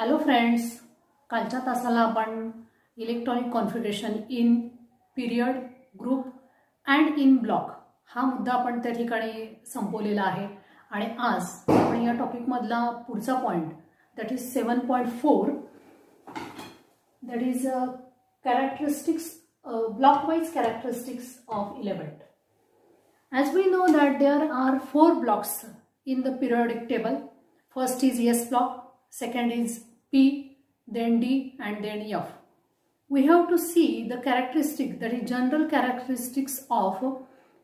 Hello friends, कालच्या तासाला आपण electronic configuration in period, group and in block हा मुद्दा आपण त्या ठिकाणी संपवलेला आहे. आणि आज आपण या टॉपिकमधला पुढचा point that is 7.4 that is characteristics block wise characteristics of element. As we know that there are 4 blocks in the periodic table. First is S block, second is P, then D and then F. We have to see the characteristic, that is general characteristics of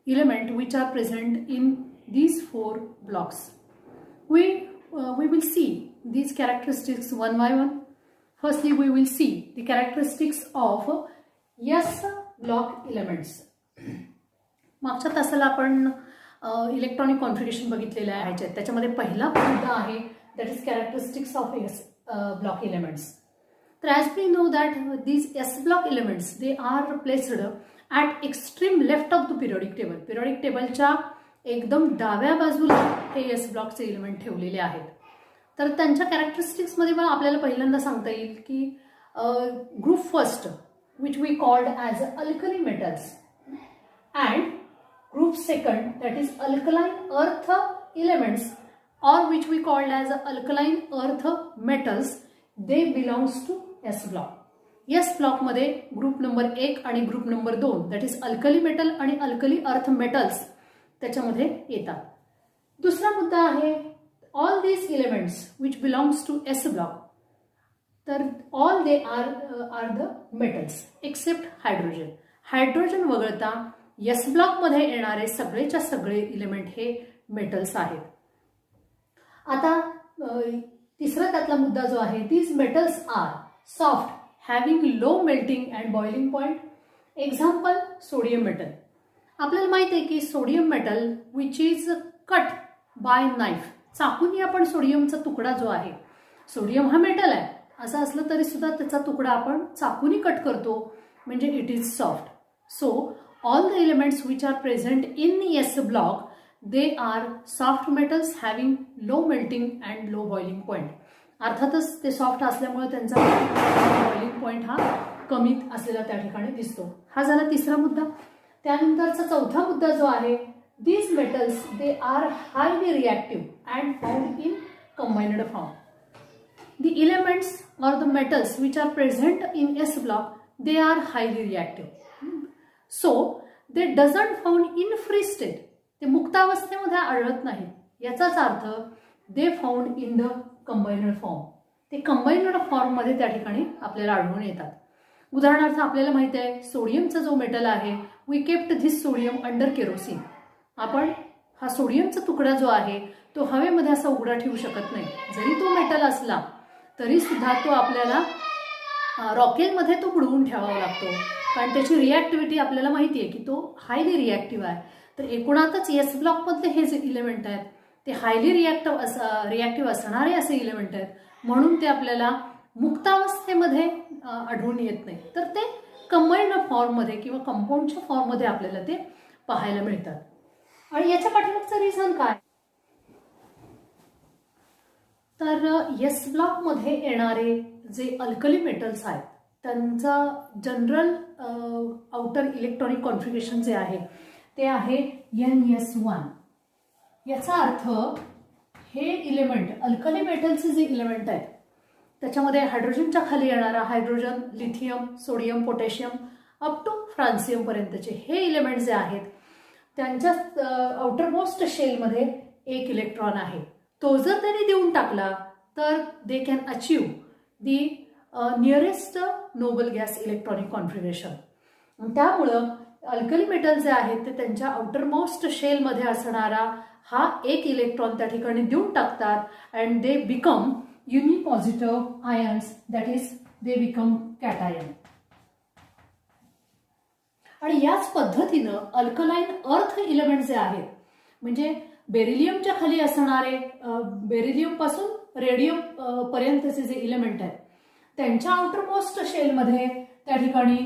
element which are present in these 4 blocks. We will see these characteristics one by one. Firstly, we will see the characteristics of S block elements. मागच्या तासाला आपण electronic configuration बघितलेले आहे. त्याच्यामध्ये पहिला मुद्दा आहे that is characteristics of S block elements. तर as we know that these S block elements they are placed at extreme left of the periodic table. Periodic टेबलच्या एकदम डाव्या बाजूला हे एस ब्लॉकचे एलिमेंट ठेवलेले आहेत. तर त्यांच्या कॅरेक्टरिस्टिक्समध्ये पण आपल्याला पहिल्यांदा सांगता येईल की group first which we called as alkali metals, and group second that is alkaline earth elements, or which we called as alkaline earth metals, they belongs to S block. S block मध्ये group number 1 आणि group number 2 that is alkali metal आणि alkali earth metals त्याच्यामध्ये येतात. दुसरा मुद्दा आहे all these elements which belongs to S block, तर all they are the metals accept hydrogen. Hydrogen वगळता एस ब्लॉकमध्ये येणारे सगळेच्या सगळे इलेमेंट हे मेटल्स आहेत. आता तिसरा त्यातला मुद्दा जो आहे, these metals are soft having low melting and boiling point. Example sodium metal. आपल्याला माहित आहे की sodium metal which is cut by knife, चाकूनी आपण सोडियमचा तुकडा जो आहे, सोडियम हा मेटल आहे असं असलं तरी सुद्धा त्याचा तुकडा आपण चाकूनी कट करतो म्हणजे it is soft. So all the elements which are present in S block they are soft metals having low melting and low boiling point. अर्थातच ते सॉफ्ट असल्यामुळे त्यांचा बॉइलिंग पॉइंट हा कमी असलेला त्या ठिकाणी दिसतो. हा झाला तिसरा मुद्दा. त्यानंतरचा चौथा मुद्दा जो आहे, these metals they are highly reactive and found in combined form. The elements or the metals which are present in S block, they are highly reactive. So they doesn't found in free state. ते मुक्तावस्थेमध्ये आढळत नाहीत. याचाच अर्थ they found in the combined form. ते combined form मध्ये त्या ठिकाणी आपल्याला आढळून येतात. उदाहरणार्थ आपल्याला माहिती आहे सोडियमचा जो मेटल आहे, we kept this sodium under kerosene. आपण हा सोडियमचा तुकडा जो आहे तो हवेमध्ये असा उघडा ठेवू शकत नाही. जरी तो मेटल असला तरी सुद्धा तो आपल्याला रॉकेलमध्ये तो बुडवून ठेवावा लागतो, कारण त्याची रिॲक्टिव्हिटी आपल्याला माहिती आहे की तो हायली रिॲक्टिव्ह आहे. तर एकूणातच एस ब्लॉकमधले हे जे इलेमेंट आहेत ते हायली रिॲक्टिव्ह असणारे असे इलेमेंट आहेत, म्हणून ते आपल्याला मुक्तावस्थेमध्ये आढळून येत नाही, तर ते कंबाइंड फॉर्ममध्ये किंवा कंपाऊंडच्या फॉर्ममध्ये आपल्याला ते पाहायला मिळतात. आणि याच्या पाठीमागचं रिझन काय, तर एस ब्लॉकमध्ये येणारे जे अल्कली मेटल्स आहेत त्यांचा जनरल आउटर इलेक्ट्रॉनिक कॉन्फिगरेशन जे आहे ते आहे NS1. याचा अर्थ हे इलेमेंट अल्कली मेटलचे जे इलेमेंट आहेत त्याच्यामध्ये हायड्रोजनच्या खाली येणारा hydrogen, lithium, sodium, potassium up to francium पर्यंतचे हे इलेमेंट जे आहेत त्यांच्या आउटरमोस्ट शेलमध्ये 1 इलेक्ट्रॉन आहे. तो जर त्यांनी देऊन टाकला तर they can achieve the nearest Nobel gas electronic configuration. त्यामुळं अल्कली मेटल जे आहेत ते त्यांच्या आउटरमोस्ट शेलमध्ये असणारा हा 1 इलेक्ट्रॉन त्या ठिकाणी देऊन टाकतात and they become unipositive ions, that is they become cation. आणि याच पद्धतीनं अल्कलाइन अर्थ इलेमेंट जे आहेत म्हणजे बेरिलियमच्या खाली असणारे बेरिलियम पासून रेडियम पर्यंतचे जे इलेमेंट आहेत त्यांच्या आउटरमोस्ट शेलमध्ये त्या ठिकाणी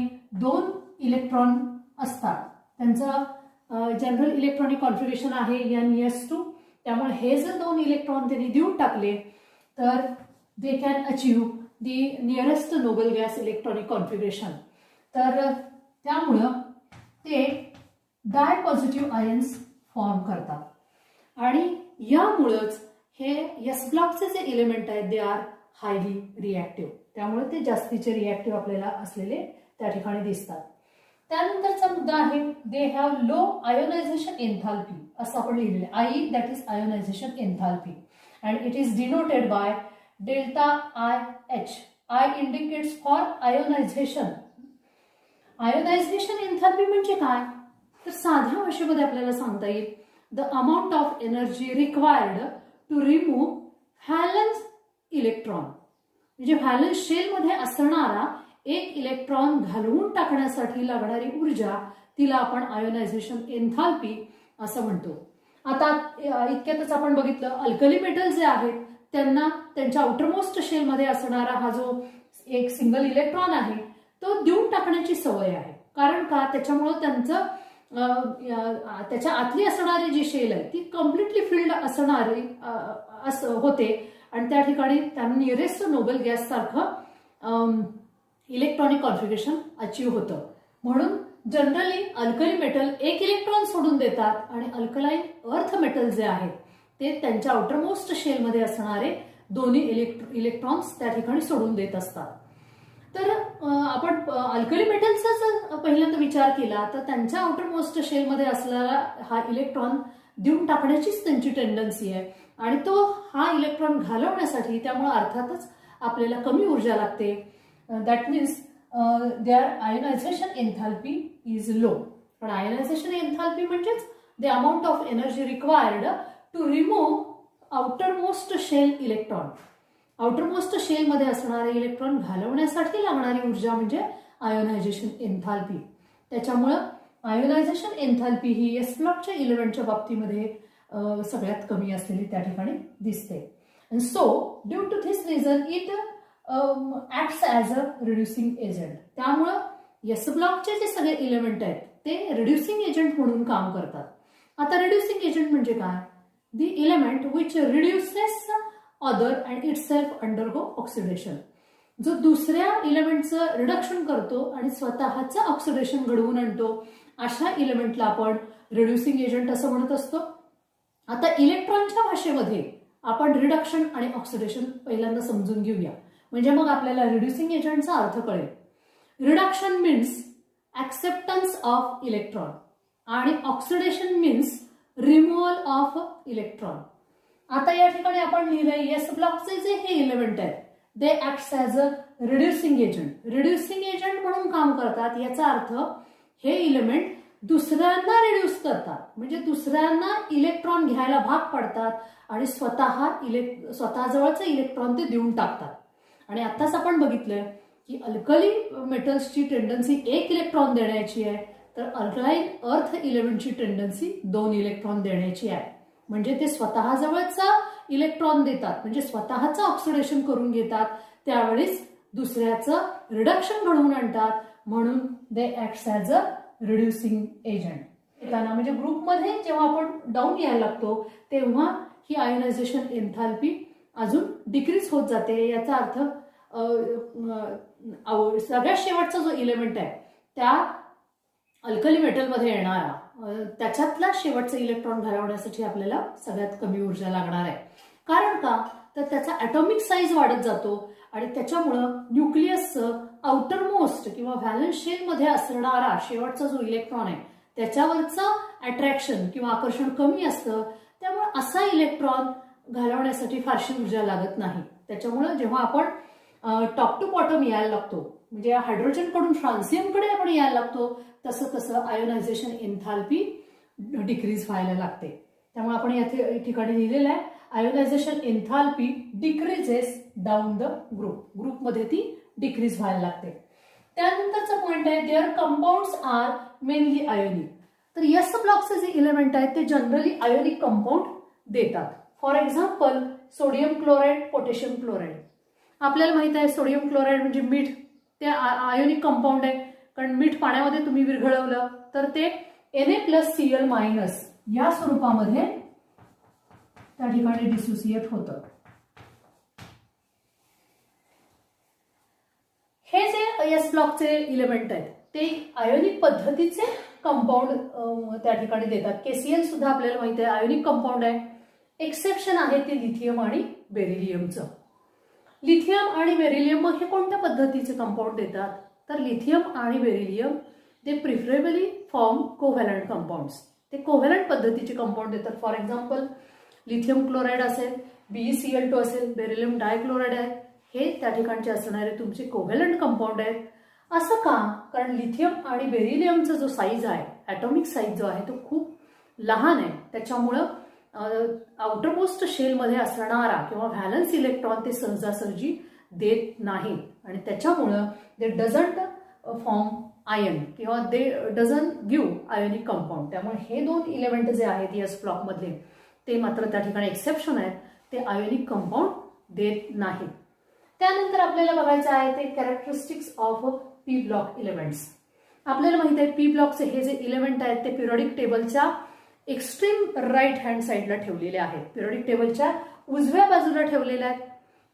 2 इलेक्ट्रॉन असतात. त्यांचं जनरल इलेक्ट्रॉनिक कॉन्फिगरेशन आहे NS2. त्यामुळे हे जर 2 इलेक्ट्रॉन त्यांनी देऊन टाकले तर they can achieve the nearest Nobel gas electronic configuration. तर त्यामुळं ते डाय पॉझिटिव्ह आयन्स फॉर्म करतात आणि यामुळंच हे एस ब्लॉकचे जे इलेमेंट आहेत दे आर हायली रिॲक्टिव्ह. त्यामुळे ते जास्तीचे रिॲक्टिव्ह आपल्याला असलेले त्या ठिकाणी दिसतात. त्यानंतरचा मुद्दा आहे they have low ionisation enthalpy, असं आपण लिहिलेलं आहे. I that is ionisation enthalpy and it is denoted by delta I H. I indicates for ionisation. Ionisation enthalpy म्हणजे काय, तर साध्या भाषेमध्ये आपल्याला सांगता येईल the amount of energy required to remove valence electron. म्हणजे व्हॅलन्स शेलमध्ये असणारा एक इलेक्ट्रॉन घालवून टाकण्यासाठी लागणारी ऊर्जा तिला आपण आयोनायझेशन एन्थाल्पी असं म्हणतो. आता इतक्यातच आपण बघितलं अल्कली मेटल जे आहेत त्यांना त्यांच्या आउटरमोस्ट शेलमध्ये असणारा हा जो एक सिंगल इलेक्ट्रॉन आहे तो देऊन टाकण्याची सवय आहे. कारण का, त्याच्यामुळं त्यांचं त्याच्या आतली असणारी जी शेल आहे ती कम्प्लिटली फिल्ड असणारी होते आणि त्या ठिकाणी त्यांना नियरेस्ट नोबल गॅस सारखं इलेक्ट्रॉनिक कॉन्फिगरेशन अचीव होतं. म्हणून जनरली अल्कली मेटल एक इलेक्ट्रॉन सोडून देतात आणि अल्कलाईन अर्थ मेटल जे आहेत ते त्यांच्या आउटरमोस्ट शेलमध्ये असणारे दोन्ही इलेक्ट्रॉन्स त्या ठिकाणी सोडून देत असतात. तर आपण अल्कली मेटलचा जर पहिल्यांदा विचार केला तर त्यांच्या आउटरमोस्ट शेलमध्ये असलेला हा इलेक्ट्रॉन देऊन टाकण्याचीच त्यांची टेंडन्सी आहे आणि तो हा इलेक्ट्रॉन घालवण्यासाठी त्यामुळे अर्थातच आपल्याला कमी ऊर्जा लागते. That means their ionisation enthalpy is low. पण आयोनायझेशन एन्थाल्पी म्हणजेच the amount of energy required to remove outermost shell electron. Outermost शेलमध्ये असणारे इलेक्ट्रॉन घालवण्यासाठी लागणारी ऊर्जा म्हणजे आयोनायझेशन एन्थाल्पी. त्याच्यामुळं आयोनायझेशन एन्थाल्पी ही एस ब्लॉकच्या इलेमेंटच्या बाबतीमध्ये सगळ्यात कमी असलेली त्या ठिकाणी दिसते. And so due to this reason it acts as a reducing agent. त्यामुळं एस ब्लॉकचे जे सगळे इलेमेंट आहेत ते रिड्युसिंग एजंट म्हणून काम करतात. आता रिड्युसिंग एजंट म्हणजे काय, the element which reduces other and itself undergo oxidation. जो दुसऱ्या इलेमेंटचं रिडक्शन करतो आणि स्वतःचं ऑक्सिडेशन घडवून आणतो अशा इलेमेंटला आपण रिड्युसिंग एजंट असं म्हणत असतो. आता इलेक्ट्रॉनच्या भाषेमध्ये आपण रिडक्शन आणि ऑक्सिडेशन पहिल्यांदा समजून घेऊया म्हणजे मग आपल्याला रिड्युसिंग एजंटचा अर्थ कळेल. Reduction means acceptance of electron आणि oxidation means removal of electron. आता या ठिकाणी आपण लिहिलंय एस ब्लॉकचे जे हे इलेमेंट आहेत they acts as a reducing agent. Reducing agent म्हणून काम करतात. याचा अर्थ हे इलेमेंट दुसऱ्यांना रिड्यूस करतात म्हणजे दुसऱ्यांना इलेक्ट्रॉन घ्यायला भाग पडतात आणि स्वतःजवळचे इलेक्ट्रॉन ते देऊन टाकतात. आणि आत्ताच आपण बघितलंय की अल्कली मेटल्सची टेंडन्सी एक इलेक्ट्रॉन देण्याची आहे तर अल्कलाईन अर्थ इलेमेंटची टेंडन्सी 2 इलेक्ट्रॉन देण्याची आहे. म्हणजे ते स्वतःजवळचा इलेक्ट्रॉन देतात म्हणजे स्वतःचं ऑक्सिडेशन करून घेतात त्यावेळेस दुसऱ्याचं रिडक्शन घडवून आणतात म्हणून they acts as a reducing agent. म्हणजे ग्रुपमध्ये जेव्हा आपण डाऊन यायला लागतो तेव्हा ही आयोनायझेशन एन्थाल्पी अजून डिक्रीज होत जाते. याचा अर्थ सगळ्यात शेवटचा जो इलेमेंट आहे त्या अल्कली मेटलमध्ये येणारा त्याच्यातला शेवटचा इलेक्ट्रॉन घालवण्यासाठी आपल्याला सगळ्यात कमी ऊर्जा लागणार आहे. कारण का, तर त्याचा ॲटॉमिक साईज वाढत जातो आणि त्याच्यामुळं न्यूक्लियसचं आउटरमोस्ट किंवा व्हॅलन्स शेलमध्ये असणारा शेवटचा जो इलेक्ट्रॉन आहे त्याच्यावरचं अट्रॅक्शन किंवा आकर्षण कमी असतं. त्यामुळे असा इलेक्ट्रॉन घालवण्यासाठी फारशी ऊर्जा लागत नाही. त्याच्यामुळं जेव्हा आपण टॉप टू बॉटम यायला लागतो म्हणजे हायड्रोजनकडून फ्रान्सियमकडे आपण यायला लागतो तसं तसं आयोनायझेशन एन्थाल्पी डिक्रीज व्हायला लागते. त्यामुळे आपण या ठिकाणी लिहिलेलं आहे ionization enthalpy decreases down the ग्रुपमध्ये ती डिक्रीज व्हायला लागते. त्यानंतरचा पॉइंट आहे there compounds are mainly ionic. तर एस ब्लॉकचे जे इलेमेंट आहेत ते जनरली आयोनिक कंपाऊंड देतात. For example sodium chloride, potassium chloride. आपल्याला माहित आहे सोडियम क्लोराईड म्हणजे मीठ, ते आयोनिक कंपाऊंड आहे कारण मीठ पाण्यामध्ये तुम्ही विरघळवलं तर ते Na+Cl- या स्वरूपामध्ये त्या ठिकाणी डिसोसिएट होतं. एस ब्लॉकचे इलेमेंट आहेत ते आयोनिक पद्धतीचे कंपाऊंड त्या ठिकाणी देतात. KCl सुद्धा आपल्याला माहिती आहे आयोनिक कंपाऊंड आहे. एक्सेप्शन आहे ते लिथियम आणि बेरिलियमचं. लिथियम आणि बेरिलियम हे कोणत्या पद्धतीचे कंपाऊंड देतात, तर लिथियम आणि बेरिलियम ते प्रिफरेबली फॉर्म कोव्हॅलंट कंपाऊंड्स. ते कोव्हॅलंट पद्धतीचे कंपाऊंड देतात. फॉर एक्झाम्पल लिथियम क्लोराईड असेल, BeCl2 असेल, बेरिलियम डायक्लोराईड आहे, हे त्या ठिकाणचे असणारे तुमचे कोव्हॅलंट कंपाऊंड आहेत. असं का, कारण लिथियम आणि बेरिलियमचा जो साईज आहे, ॲटॉमिक साईज जो आहे तो खूप लहान आहे. त्याच्यामुळं आउटरमोस्ट शेलमध्ये असणारा किंवा व्हॅलन्स इलेक्ट्रॉन ते सहजासहजी देत नाहीत आणि त्याच्यामुळं दे डझंट फॉर्म आयन किंवा दे डझंट गिव्ह आयोनिक कंपाऊंड. त्यामुळे हे दोन इलेमेंट जे आहेत एस ब्लॉकमधले ते मात्र त्या ठिकाणी एक्सेप्शन आहेत, ते आयोनिक कंपाऊंड देत नाहीत. त्यानंतर आपल्याला बघायचं आहे ते characteristics of P block elements. आपल्याला माहिती आहे पी ब्लॉकचे हे जे इलेमेंट आहेत ते पिरियडिक टेबलच्या एक्स्ट्रीम राईट हँड साईडला ठेवलेले आहेत. पिरियडिक टेबलच्या उजव्या बाजूला ठेवलेले आहेत.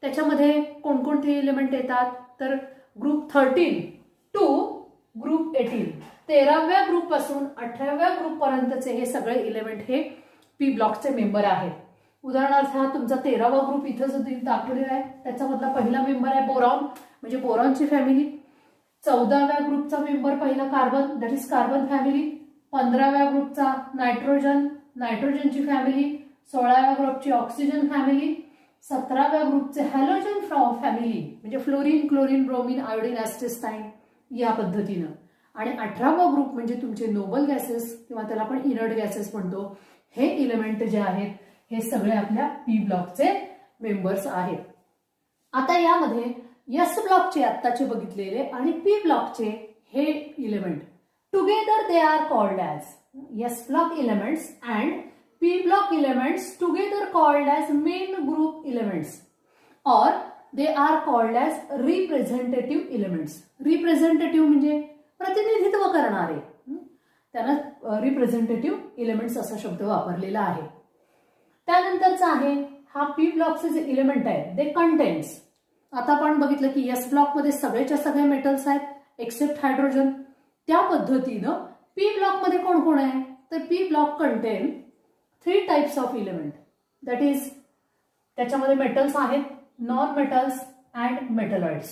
त्याच्यामध्ये कोणकोणते इलेमेंट येतात, तर ग्रुप 13 टू ग्रुप 18, 13व्या ग्रुप पासून 18व्या ग्रुप पर्यंतचे हे सगळे इलेमेंट हे पी ब्लॉकचे मेंबर आहेत. उदाहरणार्थ हा तुमचा 13वा ग्रुप इथं जो दाखवलेला आहे त्याच्यामधला पहिला मेंबर आहे बोरॉन, म्हणजे बोरॉनची फॅमिली. 14व्या ग्रुपचा मेंबर पहिला carbon, that is carbon family. 15व्या ग्रुपचा नायट्रोजन, नायट्रोजनची फॅमिली. 16व्या ग्रुपची ऑक्सिजन फॅमिली. 17व्या ग्रुपचे हॅलोजन फॅमिली, म्हणजे fluorine, chlorine, bromine, iodine, astatine या पद्धतीनं. आणि 18वा ग्रुप म्हणजे तुमचे नोबल गॅसेस किंवा त्याला आपण इनर्ट गॅसेस म्हणतो. हे इलेमेंट जे आहेत हे सगळे आपल्या पी ब्लॉकचे मेंबर्स आहेत. आता यामध्ये एस ब्लॉकचे आत्ताचे बघितलेले आणि पी ब्लॉकचे हे element together they are called as S block elements and P block elements together called as main group elements or they are called as representative elements. Representative म्हणजे प्रतिनिधित्व करणारे, त्यांना रिप्रेझेंटेटिव्ह इलेमेंट्स असा शब्द वापरलेला आहे. त्यानंतरचा आहे हा पी ब्लॉकचे जे इलेमेंट आहे दे कंटेन्स. आता आपण बघितलं की एस ब्लॉकमध्ये सगळेच्या सगळे मेटल्स आहेत एक्सेप्ट हायड्रोजन. त्या पद्धतीनं पी ब्लॉकमध्ये कोण कोण आहे, तर P block content 3 types of element. That is त्याच्यामध्ये मेटल्स आहेत, नॉन मेटल्स अँड मेटलॉइड्स.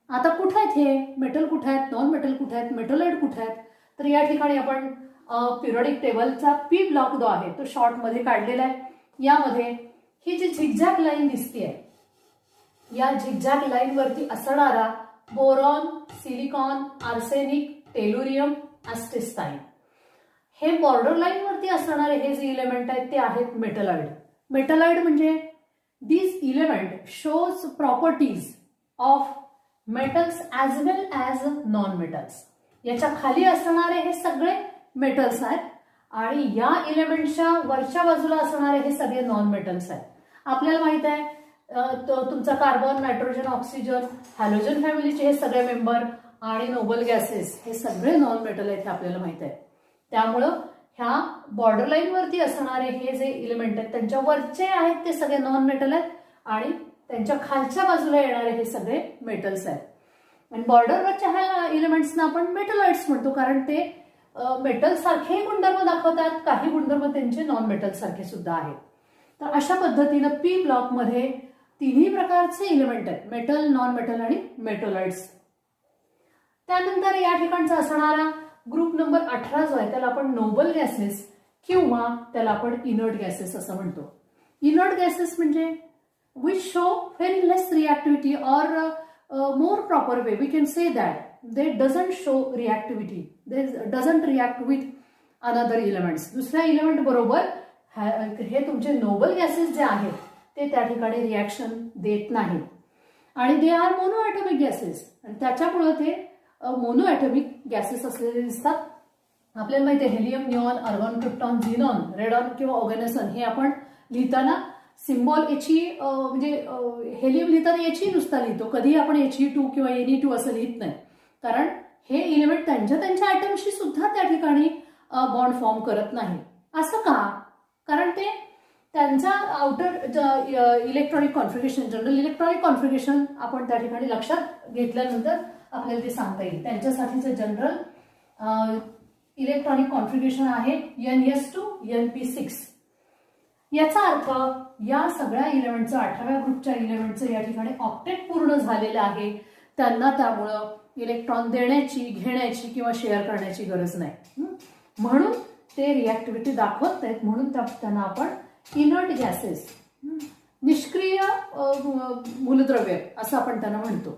आता कुठे आहेत हे मेटल, कुठे आहेत नॉन मेटल, कुठे आहेत मेटलॉइड, कुठे आहेत, तर या ठिकाणी आपण पिरियडिक टेबलचा पी ब्लॉक जो आहे तो शॉर्ट मध्ये काढलेला आहे. यामध्ये ही जी झिगझॅग लाईन दिसतीये, या झिगझॅग लाईन वरती असणारा बोरॉन, सिलिकॉन, आर्सेनिक, टेलुरियम, ॲस्टेस्टाईन, हे बॉर्डर लाईन वरती असणारे हे जे इलेमेंट आहेत ते आहेत मेटलॉइड. मेटलॉइड म्हणजे these element shows properties of metals as well as non metals. याच्या खाली असणारे हे सगळे मेटल्स आहेत आणि या इलेमेंटच्या वरच्या बाजूला असणारे हे सगळे नॉन मेटल्स आहेत. आपल्याला माहित आहे तुमचा कार्बन, नायट्रोजन, ऑक्सिजन, हॅलोजन फॅमिलीचे हे सगळे मेंबर आणि नोबल गॅसेस हे सगळे नॉन मेटल आहेत हे आपल्याला माहित आहे. त्यामुळं ह्या बॉर्डर लाईन वरती असणारे हे जे इलेमेंट आहेत त्यांच्या वरचे आहेत ते सगळे नॉन मेटल आहेत आणि त्यांच्या खालच्या बाजूला येणारे हे सगळे मेटल्स आहेत. आणि बॉर्डरवरच्या ह्या इलेमेंट्सना आपण मेटलॉइड्स म्हणतो कारण ते मेटल सारखे गुणधर्म दाखवतात, काही गुणधर्म त्यांचे नॉन मेटल सारखे सुद्धा आहेत. तर अशा पद्धतीनं पी ब्लॉक मध्ये तिन्ही प्रकारचे इलेमेंट आहेत, मेटल, नॉन मेटल आणि मेटलॉइड्स. त्यानंतर या ठिकाणचा असणारा ग्रुप नंबर 18 जो आहे त्याला आपण नोबल गॅसेस किंवा त्याला आपण इनर्ट गॅसेस असं म्हणतो. इनर्ट गॅसेस म्हणजे which show very less reactivity or more proper way we can say that they doesn't show reactivity, they doesn't react with another elements. दुसऱ्या इलेमेंट बरोबर हे तुमचे नोबल गॅसेस जे आहेत ते त्या ठिकाणी रिॲक्शन देत नाहीत आणि they are mono atomic gases आणि त्याच्यामुळे ते मोनो ॲटॉमिक गॅसेस असलेले दिसतात. आपल्याला माहिती आहे helium, neon, argon, krypton, xenon, radon किंवा ऑर्गॅनिसन हे आपण लिहिताना सिम्बॉल He म्हणजे हेलियम लिहिताना He नुसता लिहितो, कधीही आपण He2 किंवा Ne2 असं लिहित नाही कारण हे इलेमेंट त्यांच्या ॲटमशी सुद्धा त्या ठिकाणी बॉन्ड फॉर्म करत नाही. असं का, कारण ते त्यांचा outer electronic configuration, general electronic configuration आपण त्या ठिकाणी लक्षात घेतल्यानंतर आपल्याला ते सांगता येईल. त्यांच्यासाठीचं जनरल इलेक्ट्रॉनिक कॉन्फिगरेशन आहे NS2 NP6. याचा अर्थ या सगळ्या इलेमेंटचं 18व्या ग्रुपच्या इलेमेंटचं या ठिकाणी ऑक्टेट पूर्ण झालेलं आहे. त्यांना त्यामुळं इलेक्ट्रॉन देण्याची, घेण्याची किंवा शेअर करण्याची गरज नाही. म्हणून ते रिॲक्टिव्हिटी दाखवत नाहीत. म्हणून त्यांना आपण इनर्ट गॅसेस, निष्क्रिय मूलद्रव्य असं आपण त्यांना म्हणतो.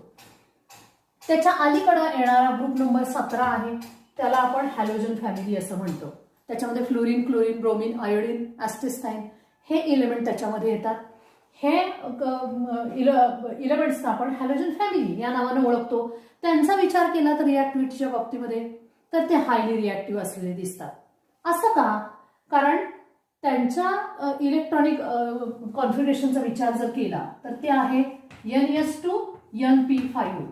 त्याच्या अलीकडे येणारा ग्रुप नंबर 17 आहे, त्याला आपण हॅलोजन फॅमिली असं म्हणतो. त्याच्यामध्ये फ्लोरीन, क्लोरीन, ब्रोमीन, आयोडीन, ॲस्टेस्टाईन हे इलेमेंट त्याच्यामध्ये येतात. हे इलेमेंट्सना आपण हॅलोजन फॅमिली या नावानं ओळखतो. त्यांचा विचार केला तर रिॲक्टिव्हिटीच्या बाबतीमध्ये तर ते हायली रिॲक्टिव्ह असलेले दिसतात. असं का? कारण त्यांच्या इलेक्ट्रॉनिक कॉन्फिगरेशनचा विचार जर केला तर ते आहे NS2 NP5.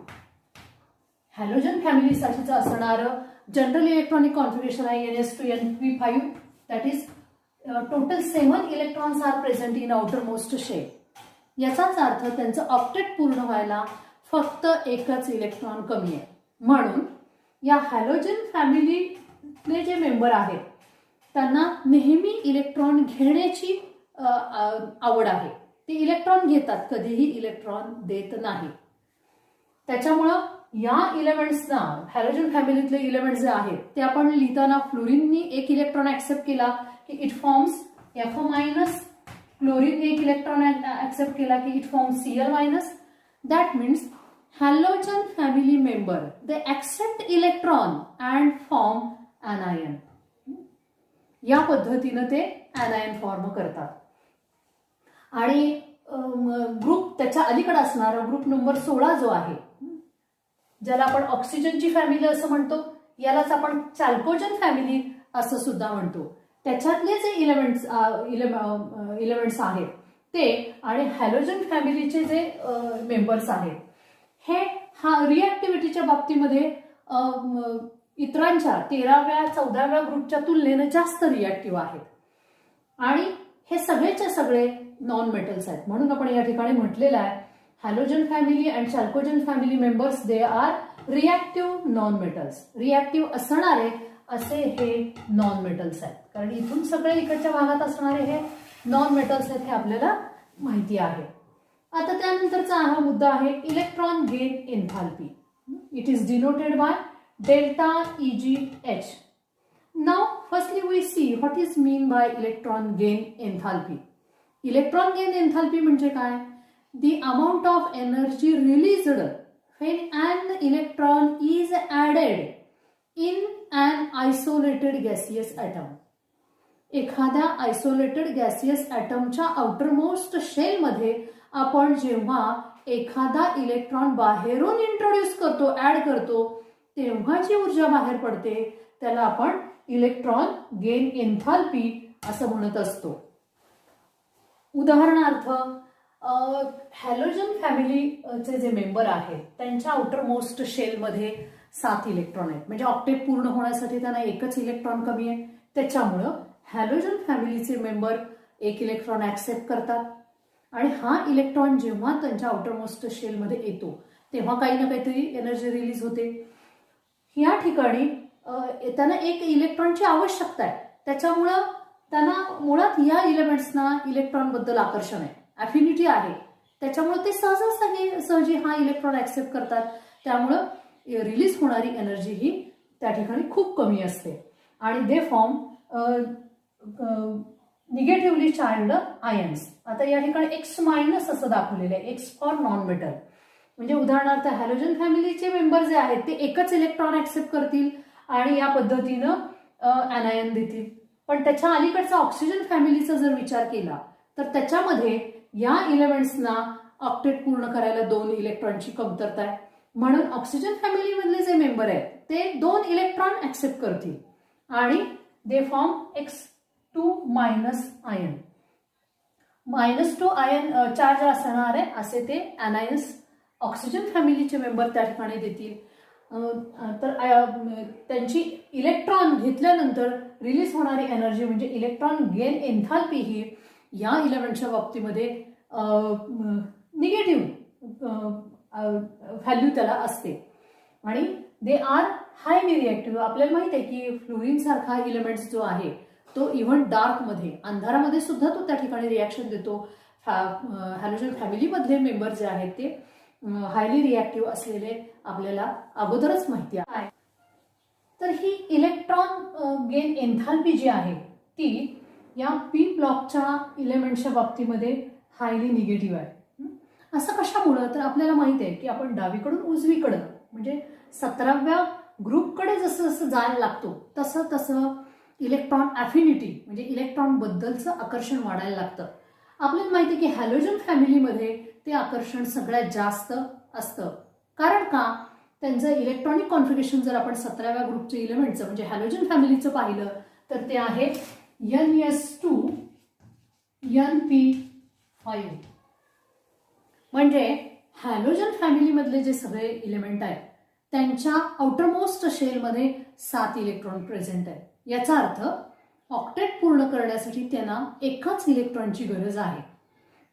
हॅलोजन फॅमिलीसाठीचं असणारं जनरल इलेक्ट्रॉनिक कॉन्फिगरेशन आहे NS2 NP5. That is total 7 electrons are present in outermost shell. याचाच अर्थ त्यांचं ऑक्टेट पूर्ण व्हायला फक्त एकच इलेक्ट्रॉन कमी आहे. म्हणून या हॅलोजन फॅमिलीतले जे मेंबर आहेत त्यांना नेहमी इलेक्ट्रॉन घेण्याची आवड आहे. ते इलेक्ट्रॉन घेतात, कधीही इलेक्ट्रॉन देत नाही. त्याच्यामुळं या इलेमेंट्सना, हॅलोजन फॅमिलीतले इलेमेंट जे आहेत ते आपण लिहिताना फ्लोरीननी एक इलेक्ट्रॉन ऍक्सेप्ट केला की इट फॉर्म्स F-, क्लोरीन एक इलेक्ट्रॉन ऍक्सेप्ट केला की it forms Cl-. That means halogen family member they accept electron and form anion. या पद्धतीनं ते anion फॉर्म करतात. आणि ग्रुप त्याच्या अलीकडे असणारा ग्रुप नंबर 16 जो आहे, ज्याला आपण ऑक्सिजनची फॅमिली असं म्हणतो, यालाच आपण चाल्कोजन फॅमिली असं सुद्धा म्हणतो. त्याच्यातले जे इलेमेंट्स आहेत ते आणि हॅलोजन फॅमिलीचे जे मेंबर्स आहेत हे हा रिॲक्टिव्हिटीच्या बाबतीमध्ये इतरांच्या 13व्या 14व्या ग्रुपच्या तुलनेने जास्त रिॲक्टिव्ह आहेत. आणि हे सगळेच्या सगळे नॉन मेटल्स आहेत. म्हणून आपण या ठिकाणी म्हटलेलं आहे halogen family and चाल्कोजन family members they are reactive non metals. Reactive असणारे असे हे नॉन मेटल्स आहेत. कारण इथून सगळे इकडच्या भागात असणारे हे नॉन मेटल्स आहेत हे आपल्याला माहिती आहे. आता त्यानंतरचा हा मुद्दा आहे electron gain enthalpy. It is denoted by delta EgH. Now firstly we see what is mean by electron gain enthalpy. Electron gain enthalpy म्हणजे काय? The amount of energy released when an electron is added in an isolated gaseous atom. एखाद्या isolated gaseous ॲटमच्या outermost शेलमध्ये आपण जेव्हा एखादा electron बाहेरून introduce करतो, add करतो, तेव्हा जी ऊर्जा बाहेर पडते त्याला आपण इलेक्ट्रॉन गेन एन्थाल्पी असं म्हणत असतो. उदाहरणार्थ हॅलोजन फॅमिलीचे जे मेंबर आहेत त्यांच्या आउटर मोस्ट शेलमध्ये 7 इलेक्ट्रॉन आहेत. म्हणजे ऑक्टेट पूर्ण होण्यासाठी त्यांना एकच इलेक्ट्रॉन कमी आहे. त्याच्यामुळं हॅलोजन फॅमिलीचे मेंबर एक इलेक्ट्रॉन ऍक्सेप्ट करतात आणि हा इलेक्ट्रॉन जेव्हा त्यांच्या आउटर मोस्ट शेलमध्ये येतो तेव्हा काही ना काहीतरी एनर्जी रिलीज होते. या ठिकाणी त्यांना एक इलेक्ट्रॉनची आवश्यकता आहे. त्याच्यामुळं त्यांना मुळात या इलेमेंट्सना इलेक्ट्रॉनबद्दल आकर्षण आहे, अफिनिटी आहे. त्याच्यामुळे ते सहजी हा इलेक्ट्रॉन ऍक्सेप्ट करतात. त्यामुळं रिलीज होणारी एनर्जी ही त्या ठिकाणी खूप कमी असते आणि they form negatively charged ions. आता या ठिकाणी X- असं दाखवलेलं आहे, X फॉर नॉन मेटल. म्हणजे उदाहरणार्थ हॅलोजन फॅमिलीचे मेंबर जे आहेत ते एकच इलेक्ट्रॉन ऍक्सेप्ट करतील आणि या पद्धतीनं anion देतील. पण त्याच्या अलीकडचा ऑक्सिजन फॅमिलीचा जर विचार केला तर त्याच्यामध्ये या इलेमेंट्सना ऑक्टेट पूर्ण करायला 2 इलेक्ट्रॉनची कमतरता आहे. म्हणून ऑक्सिजन फॅमिलीमधले जे मेंबर आहेत ते 2 इलेक्ट्रॉन ऍक्सेप्ट करतील आणि they form X2- ion. -2 ion charge असणार आहे असे ते anions ऑक्सिजन फॅमिलीचे मेंबर त्या ठिकाणी देतील. तर त्यांची इलेक्ट्रॉन घेतल्यानंतर रिलीज होणारी एनर्जी म्हणजे इलेक्ट्रॉन गेन एन्थाल्पी ही या इलेमेंटच्या बाबतीमध्ये निगेटिव्ह व्हॅल्यू त्याला असते. आणि दे आर हायली रिॲक्टिव्ह. आपल्याला माहित आहे की फ्लोरीन सारखा इलेमेंट्स जो आहे तो इव्हन डार्कमध्ये, अंधारामध्ये सुद्धा तो त्या ठिकाणी रिॲक्शन देतो. हॅलोजन फॅमिलीमधले मेंबर जे आहेत ते हायली रिॲक्टिव्ह असलेले आपल्याला अगोदरच माहिती आहे. तर ही इलेक्ट्रॉन गेन एन्थाल्पी जी आहे ती या पी ब्लॉकच्या इलेमेंट्सच्या बाबतीमध्ये हायली निगेटिव्ह आहे. असं कशामुळं? तर आपल्याला माहिती आहे की आपण डावीकडून उजवीकडं म्हणजे 17व्या ग्रुपकडे जसं जसं जायला लागतो तसं तसं इलेक्ट्रॉन ॲफिनिटी म्हणजे इलेक्ट्रॉन बद्दलचं आकर्षण वाढायला लागतं. आपल्याला माहिती आहे की हॅलोजन फॅमिलीमध्ये ते आकर्षण सगळ्यात जास्त असतं. कारण का? त्यांचं इलेक्ट्रॉनिक कॉन्फिगरेशन जर आपण 17व्या ग्रुपचे इलेमेंटचं म्हणजे हॅलोजन फॅमिलीचं पाहिलं तर ते आहे NS2 NP5. म्हणजे हॅलोजन फॅमिलीमधले जे सगळे इलेमेंट आहेत त्यांच्या आउटरमोस्ट शेलमध्ये 7 इलेक्ट्रॉन प्रेझेंट आहेत. याचा अर्थ ऑक्टेट पूर्ण करण्यासाठी त्यांना एकाच इलेक्ट्रॉनची गरज आहे.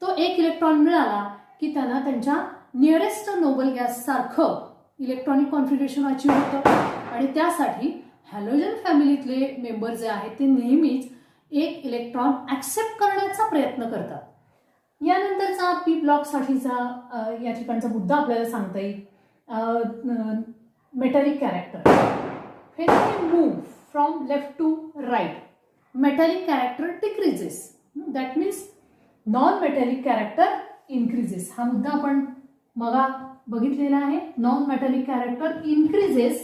तो एक इलेक्ट्रॉन मिळाला की त्यांना त्यांच्या नियरेस्ट नोबल गॅस सारखं इलेक्ट्रॉनिक कॉन्फिगरेशन अचीव होतं. आणि त्यासाठी हॅलोजन फॅमिलीतले मेंबर जे आहेत ते नेहमीच एक इलेक्ट्रॉन ऍक्सेप्ट करण्याचा प्रयत्न करतात. यानंतरचा पी ब्लॉकसाठीचा या ठिकाणचा मुद्दा आपल्याला सांगता येईल. Metallic character. when we move from left to right, metallic character decreases. That means non-metallic character increases. हा मुद्दा आपण मगा बघितलेला आहे. Non-metallic character increases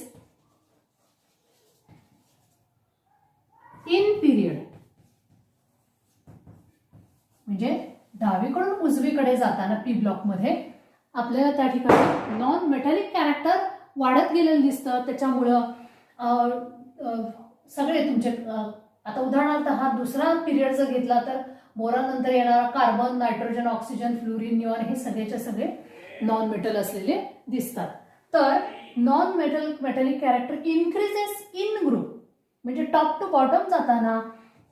in period. म्हणजे डावीकडून उजवीकडे जाताना पी ब्लॉकमध्ये आपल्याला त्या ठिकाणी नॉन मेटॅलिक कॅरेक्टर वाढत गेलेलं दिसतं. त्याच्यामुळं सगळे तुमचे आता उदाहरणार्थ हा दुसरा पिरियड जर घेतला तर बोरानंतर येणारा carbon, nitrogen, oxygen, fluorine, neon हे सगळेच्या सगळे नॉन मेटल असलेले दिसतात. तर non metallic character increases in group म्हणजे टॉप टू बॉटम जाताना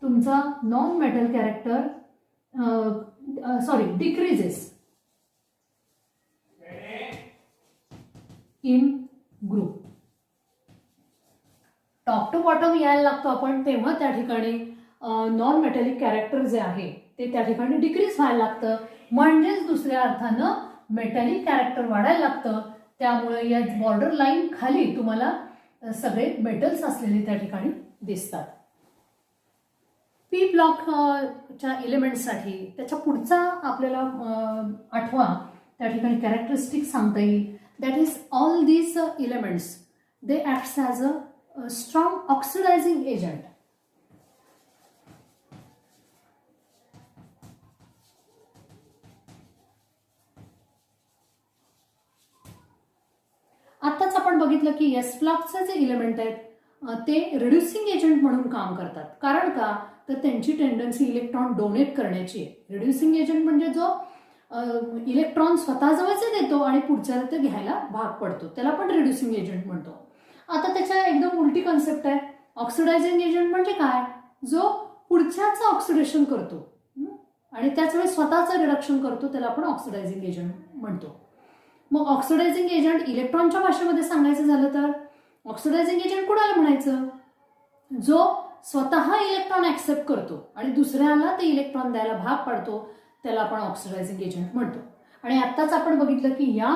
तुमचा non metal character decreases in group. Top to bottom यायला लागतो आपण तेव्हा त्या ठिकाणी नॉन मेटॅलिक कॅरेक्टर जे आहे ते त्या ठिकाणी डिक्रीज व्हायला लागतं. म्हणजेच दुसऱ्या अर्थानं मेटॅलिक कॅरेक्टर वाढायला लागतं. त्यामुळे या बॉर्डर लाईन खाली तुम्हाला सगळे मेटल्स असलेले त्या ठिकाणी दिसतात. पी ब्लॉकच्या इलेमेंट्ससाठी त्याच्या पुढचा आपल्याला आठवा त्या ठिकाणी कॅरेक्टरिस्टिक सांगता येईल. That is all these elements they acts as a strong oxidizing agent. आत्ताच आपण बघितलं की एस ब्लॉकचे जे इलेमेंट आहेत ते रिड्युसिंग एजंट म्हणून काम करतात. कारण का? तर त्यांची टेंडन्सी इलेक्ट्रॉन डोनेट करण्याची आहे. रिड्युसिंग एजंट म्हणजे जो इलेक्ट्रॉन स्वतःजवळचे देतो आणि पुढच्याला ते घ्यायला भाग पडतो त्याला पण रिड्युसिंग एजंट म्हणतो. आता त्याच्या एकदम उलटी कन्सेप्ट आहे. ऑक्सिडायझिंग एजंट म्हणजे काय? जो पुढच्याचं ऑक्सिडेशन करतो आणि त्याच वेळेस स्वतःचं रिडक्शन करतो त्याला आपण ऑक्सिडायझिंग एजंट म्हणतो. मग ऑक्सिडायझिंग एजंट इलेक्ट्रॉनच्या भाषेमध्ये सांगायचं झालं तर ऑक्सिडायझिंग एजंट कुणाला म्हणायचं? जो स्वतः इलेक्ट्रॉन ऍक्सेप्ट करतो आणि दुसऱ्याला ते इलेक्ट्रॉन द्यायला भाग पाडतो त्याला आपण ऑक्सिडायझिंग एजंट म्हणतो. आणि आत्ताच आपण बघितलं की या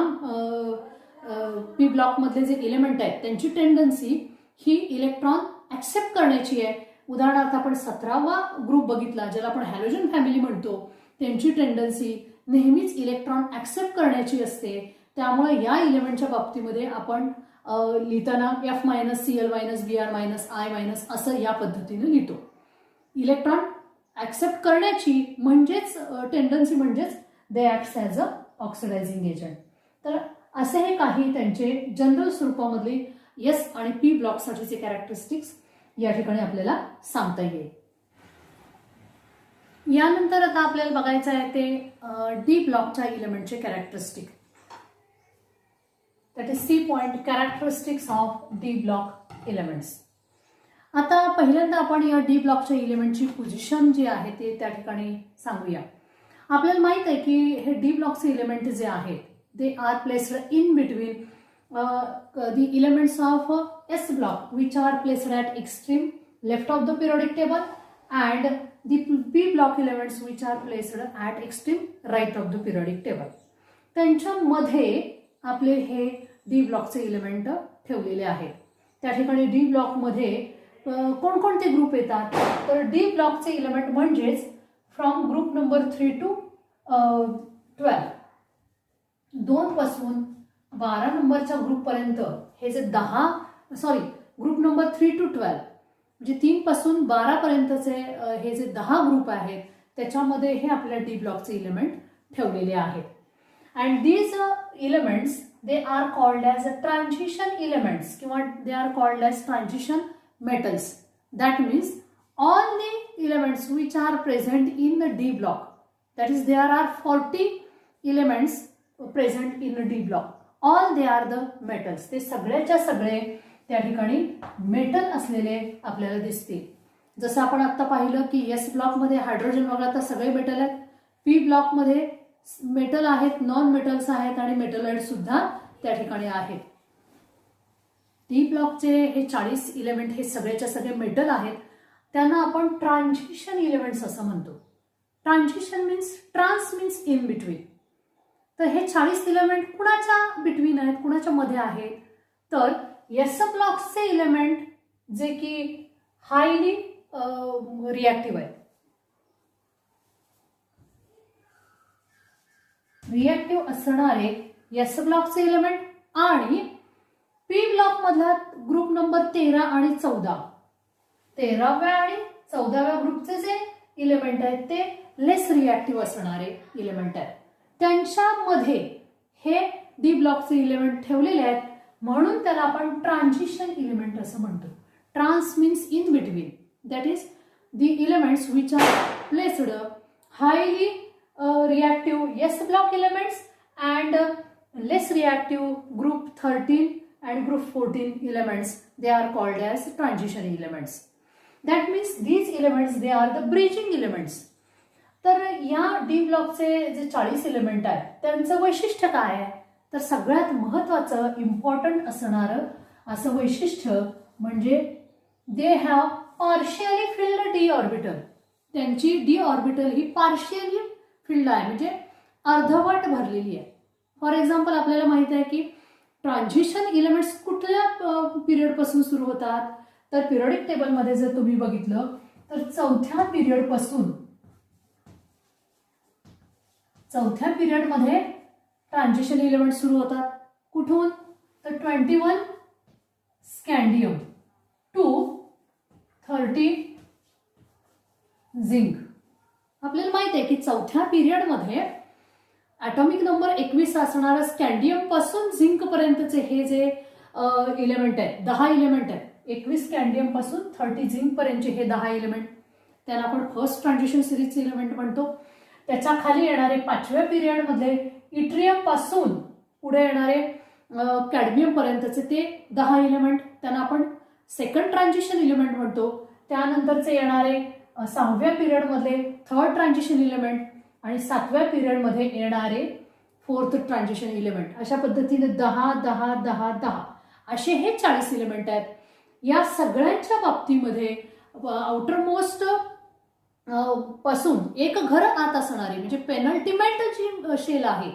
पी ब्लॉकमधले जे इलेमेंट आहेत त्यांची टेंडन्सी ही इलेक्ट्रॉन ऍक्सेप्ट करण्याची आहे. उदाहरणार्थ आपण 17वा ग्रुप बघितला ज्याला आपण हॅलोजन फॅमिली म्हणतो. त्यांची टेंडन्सी नेहमीच इलेक्ट्रॉन ऍक्सेप्ट करण्याची असते. त्यामुळे या इलेमेंटच्या बाबतीमध्ये आपण लिहिताना F-Cl-Br-I- असं या पद्धतीने लिहितो. इलेक्ट्रॉन ऍक्सेप्ट करण्याची म्हणजेच टेंडन्सी म्हणजेच they acts as a oxidizing agent. तर असे हे काही त्यांचे जनरल स्वरूपामधले एस आणि पी ब्लॉकसाठीचे कॅरेक्टरिस्टिक्स या ठिकाणी आपल्याला सांगता येईल. यानंतर आता आपल्याला बघायचं आहे ते डी ब्लॉकच्या इलेमेंटचे characteristic. That is C point characteristics of D block elements. आता पहिल्यांदा आपण या डी ब्लॉकच्या इलेमेंटची पोझिशन जी आहे ते त्या ठिकाणी सांगूया. आपल्याला माहित आहे की हे डी ब्लॉकचे इलेमेंट जे आहेत दे are placed in between the elements of S block which are placed at extreme left of the periodic table and the P block elements which are placed at extreme right of the periodic table. त्यांच्यामध्ये आपले हे D ब्लॉकचे element ठेवलेले आहेत. त्या ठिकाणी D ब्लॉकमध्ये कोणकोणते ग्रुप येतात तर डी ब्लॉकचे इलेमेंट म्हणजेच फ्रॉम ग्रुप नंबर 3 to 12 2 पासून 12 नंबरच्या ग्रुपपर्यंत हे जे ग्रुप नंबर 3 to 12 म्हणजे 3 पासून 12 पर्यंतचे हे जे 10 ग्रुप आहेत त्याच्यामध्ये हे आपल्या डी ब्लॉकचे इलेमेंट ठेवलेले आहेत. And these elements they are called as transition elements किंवा they are called as transition metals. That means all the elements which are present in the D block, that is there are 40 elements present in the D block, all they are the metals. ते सगळेच्या सगळे त्या ठिकाणी metal असलेले आपल्याला दिसतील. जसं आपण आता पाहिलं की एस ब्लॉक मध्ये हायड्रोजन वगळता सगळे मेटल आहेत, पी ब्लॉक मध्ये मेटल आहेत, नॉन मेटल्स आहेत आणि मेटलॉइड सुद्धा त्या ठिकाणी आहेत. डी ब्लॉकचे हे 40 इलेमेंट हे सगळेच्या सगळे मेटल आहेत. त्यांना आपण ट्रान्झिशन इलेमेंट्स असं म्हणतो. Transition means trans means in between. तर हे 40 इलेमेंट कुणाच्या बिटवीन आहेत, कुणाच्या मध्ये आहेत तर एस ब्लॉकचे इलेमेंट जे की हायली रिॲक्टिव्ह आहेत. रिॲक्टिव्ह असणारे एस ब्लॉकचे इलेमेंट आणि पी ब्लॉक मधला ग्रुप नंबर 13 आणि 14 13व्या आणि 14व्या ग्रुपचे जे इलेमेंट आहेत ते लेस रिॲक्टिव्ह असणारे इलेमेंट आहेत. त्यांच्यामध्ये हे डी ब्लॉकचे इलेमेंट ठेवलेले आहेत म्हणून त्याला आपण ट्रान्झिशन इलेमेंट असं म्हणतो. Trans means in between, that is the elements which are placed highly reactive S block elements and less reactive group 13 and group 14 elements, they are called as transition elements. That means these elements they are the bridging elements. तर या D ब्लॉकचे जे 40 element आहेत त्यांचं वैशिष्ट्य काय आहे तर सगळ्यात महत्त्वाचं इम्पॉर्टंट असणारं असं वैशिष्ट्य म्हणजे they have partially filled D orbital. त्यांची डी ऑर्बिटल ही पार्शियली फिल्ड आहे म्हणजे अर्धवट भरलेली आहे. फॉर एक्झाम्पल आपल्याला माहित आहे की ट्रान्झिशन इलेमेंट्स कुठल्या पिरियड पासून सुरू होतात तर पिरियडिक टेबलमध्ये जर तुम्ही बघितलं तर चौथ्या पिरियडमध्ये ट्रान्झिशन इलेमेंट सुरू होतात. कुठून तर 21 स्कॅन्डियम टू 30 झिंक. आपल्याला माहित आहे की चौथ्या पिरियडमध्ये ॲटॉमिक नंबर 21 असणारा स्कॅन्डियम पासून झिंक पर्यंतचे हे जे इलेमेंट आहेत 10 इलेमेंट आहेत. 21 स्कॅन्डियम पासून 30 झिंक पर्यंतचे हे 10 इलेमेंट त्यांना आपण फर्स्ट ट्रान्झिशन सिरीजचे इलेमेंट म्हणतो. त्याच्या खाली येणारे 5व्या पिरियडमध्ये इट्रियम पासून पुढे येणारे कॅडमियम पर्यंतचे ते 10 इलेमेंट त्यांना आपण सेकंड ट्रान्झिशन इलेमेंट म्हणतो. त्यानंतरचे येणारे 6व्या पिरियडमधले थर्ड ट्रान्झिशन इलेमेंट आणि 7व्या पिरियडमध्ये येणारे फोर्थ ट्रान्झिशन इलेमेंट. अशा पद्धतीने 10 10 10 10 असे हे 40 इलेमेंट आहेत. या सगळ्यांच्या बाबतीमध्ये आउटरमोस्ट पासून एक घर आत असणारी म्हणजे पेनल्टिमेंट जी शेल आहे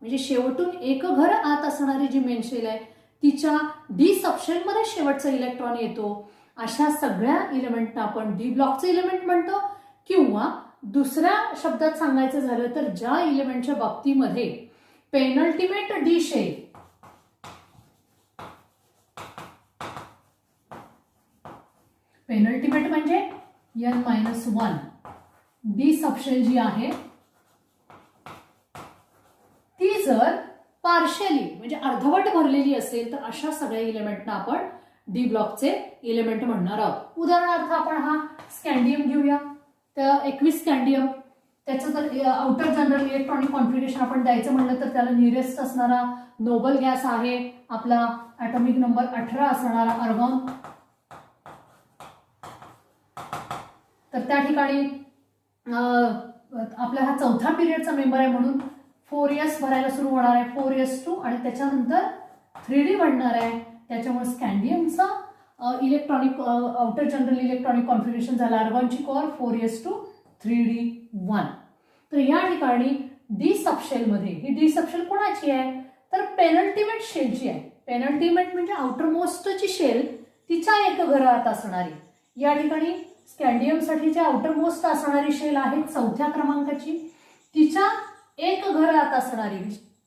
म्हणजे शेवटून एक घर आत असणारी जी मेन शेल आहे तिच्या डी सबशेलमध्ये शेवटचा इलेक्ट्रॉन येतो. अशा सगळ्या इलेमेंटना आपण डी ब्लॉकचे इलेमेंट म्हणतो किंवा दुसऱ्या शब्दात सांगायचं झालं तर ज्या इलेमेंटच्या बाबतीमध्ये पेनल्टिमेट डी शेल पेनल्टिमेट म्हणजे n-1 डी सबशेल जी आहे ती जर पार्शियली म्हणजे अर्धवट भरलेली असेल तर अशा सगळ्या इलेमेंटना आपण डी ब्लॉकचे इलेमेंट म्हणणार आहोत. उदाहरणार्थ आपण हा स्कॅन्डियम घेऊया. तर 21 स्कॅन्डियम त्याचं जर आउटर जनरल इलेक्ट्रॉनिक कॉन्फिगरेशन आपण द्यायचं म्हणलं तर त्याला नियरेस्ट असणारा नोबल गॅस आहे आपला ॲटॉमिक नंबर 18 असणारा आर्गॉन. तर त्या ठिकाणी आपला हा चौथा पिरियडचा मेंबर आहे म्हणून 4s भरायला सुरू होणार आहे 4s2 आणि त्याच्यानंतर 3D बनणार आहे. त्याच्यामुळे स्कॅन्डियमचा electronic outer general electronic configuration झालं आर्गॉनची कोअर 4s2 3d1. तर या ठिकाणी डी सबशेलमध्ये ही डी सबशेल कोणाची आहे तर पेनल्टिमेट शेलची आहे. पेनल्टिमेट म्हणजे आउटर मोस्टची शेल तिच्या एक घरात असणारी. या ठिकाणी स्कॅन्डियमसाठीची आउटर मोस्ट असणारी शेल आहे 4थ्या क्रमांकाची. तिच्या एक घरात असणारी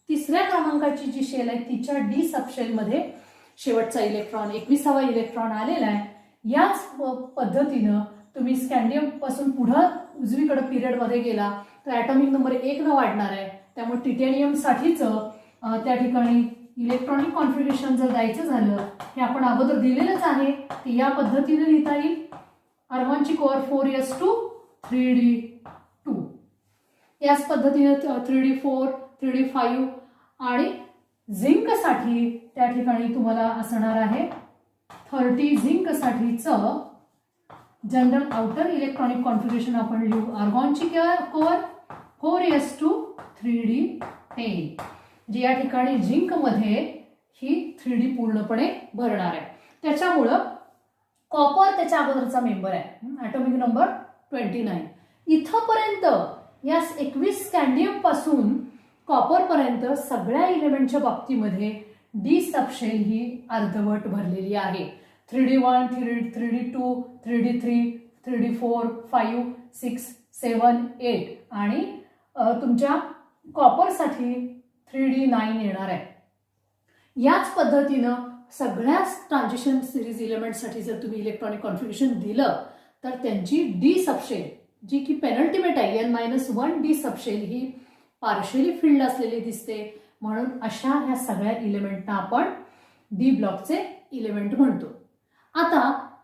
3ऱ्या क्रमांकाची जी शेल आहे तिच्या डी सबशेलमध्ये शेवटचा इलेक्ट्रॉन 21वा इलेक्ट्रॉन आलेला आहे. याच पद्धतीनं तुम्ही स्कॅन्डियम पासून पुढे उजवीकडे पिरियडमध्ये गेला तर ॲटॉमिक नंबर 1 न वाढणार आहे. त्यामुळे टिटेनियमसाठीच त्या ठिकाणी इलेक्ट्रॉनिक कॉन्फिगरेशन जर द्यायचं झालं हे आपण अगोदर दिलेलंच आहे की या पद्धतीने लिहिता येईल. आर्गॉनची कोअर 4s2 3d2. याच पद्धतीने 3d4 3d5 आणि झिंकसाठी त्या ठिकाणी तुम्हाला असणार आहे 30 झिंकसाठीचं जनरल आउटर इलेक्ट्रॉनिक कॉन्फिगरेशन आपण लिहू आर्गॉनची कोअर 4s2 3d10. जे या ठिकाणी झिंकमध्ये ही 3D पूर्णपणे भरणार आहे. त्याच्यामुळं कॉपर त्याच्या अगोदरचा मेंबर आहे ॲटॉमिक नंबर 29. इथंपर्यंत या 21 स्कॅन्डियम पासून कॉपर पर्यंत सगळ्या इलेमेंटच्या बाबतीमध्ये डी सबशेल ही अर्धवट भरलेली आहे. 3d1 3d2 3d3 3d4 5 6 7 8 आणि तुमच्या कॉपरसाठी 3d9 येणार आहे. याच पद्धतीनं सगळ्याच ट्रान्झिशन सिरीज इलेमेंटसाठी जर तुम्ही इलेक्ट्रॉनिक कॉन्फिगरेशन दिलं तर त्यांची डी सबशेल जी की पेनल्टिमेट आहे n-1 डी सबशेल ही पार्शियली फिल्ड असलेली दिसते. म्हणून अशा ह्या सगळ्या इलेमेंटना आपण डी ब्लॉकचे इलेमेंट म्हणतो. आता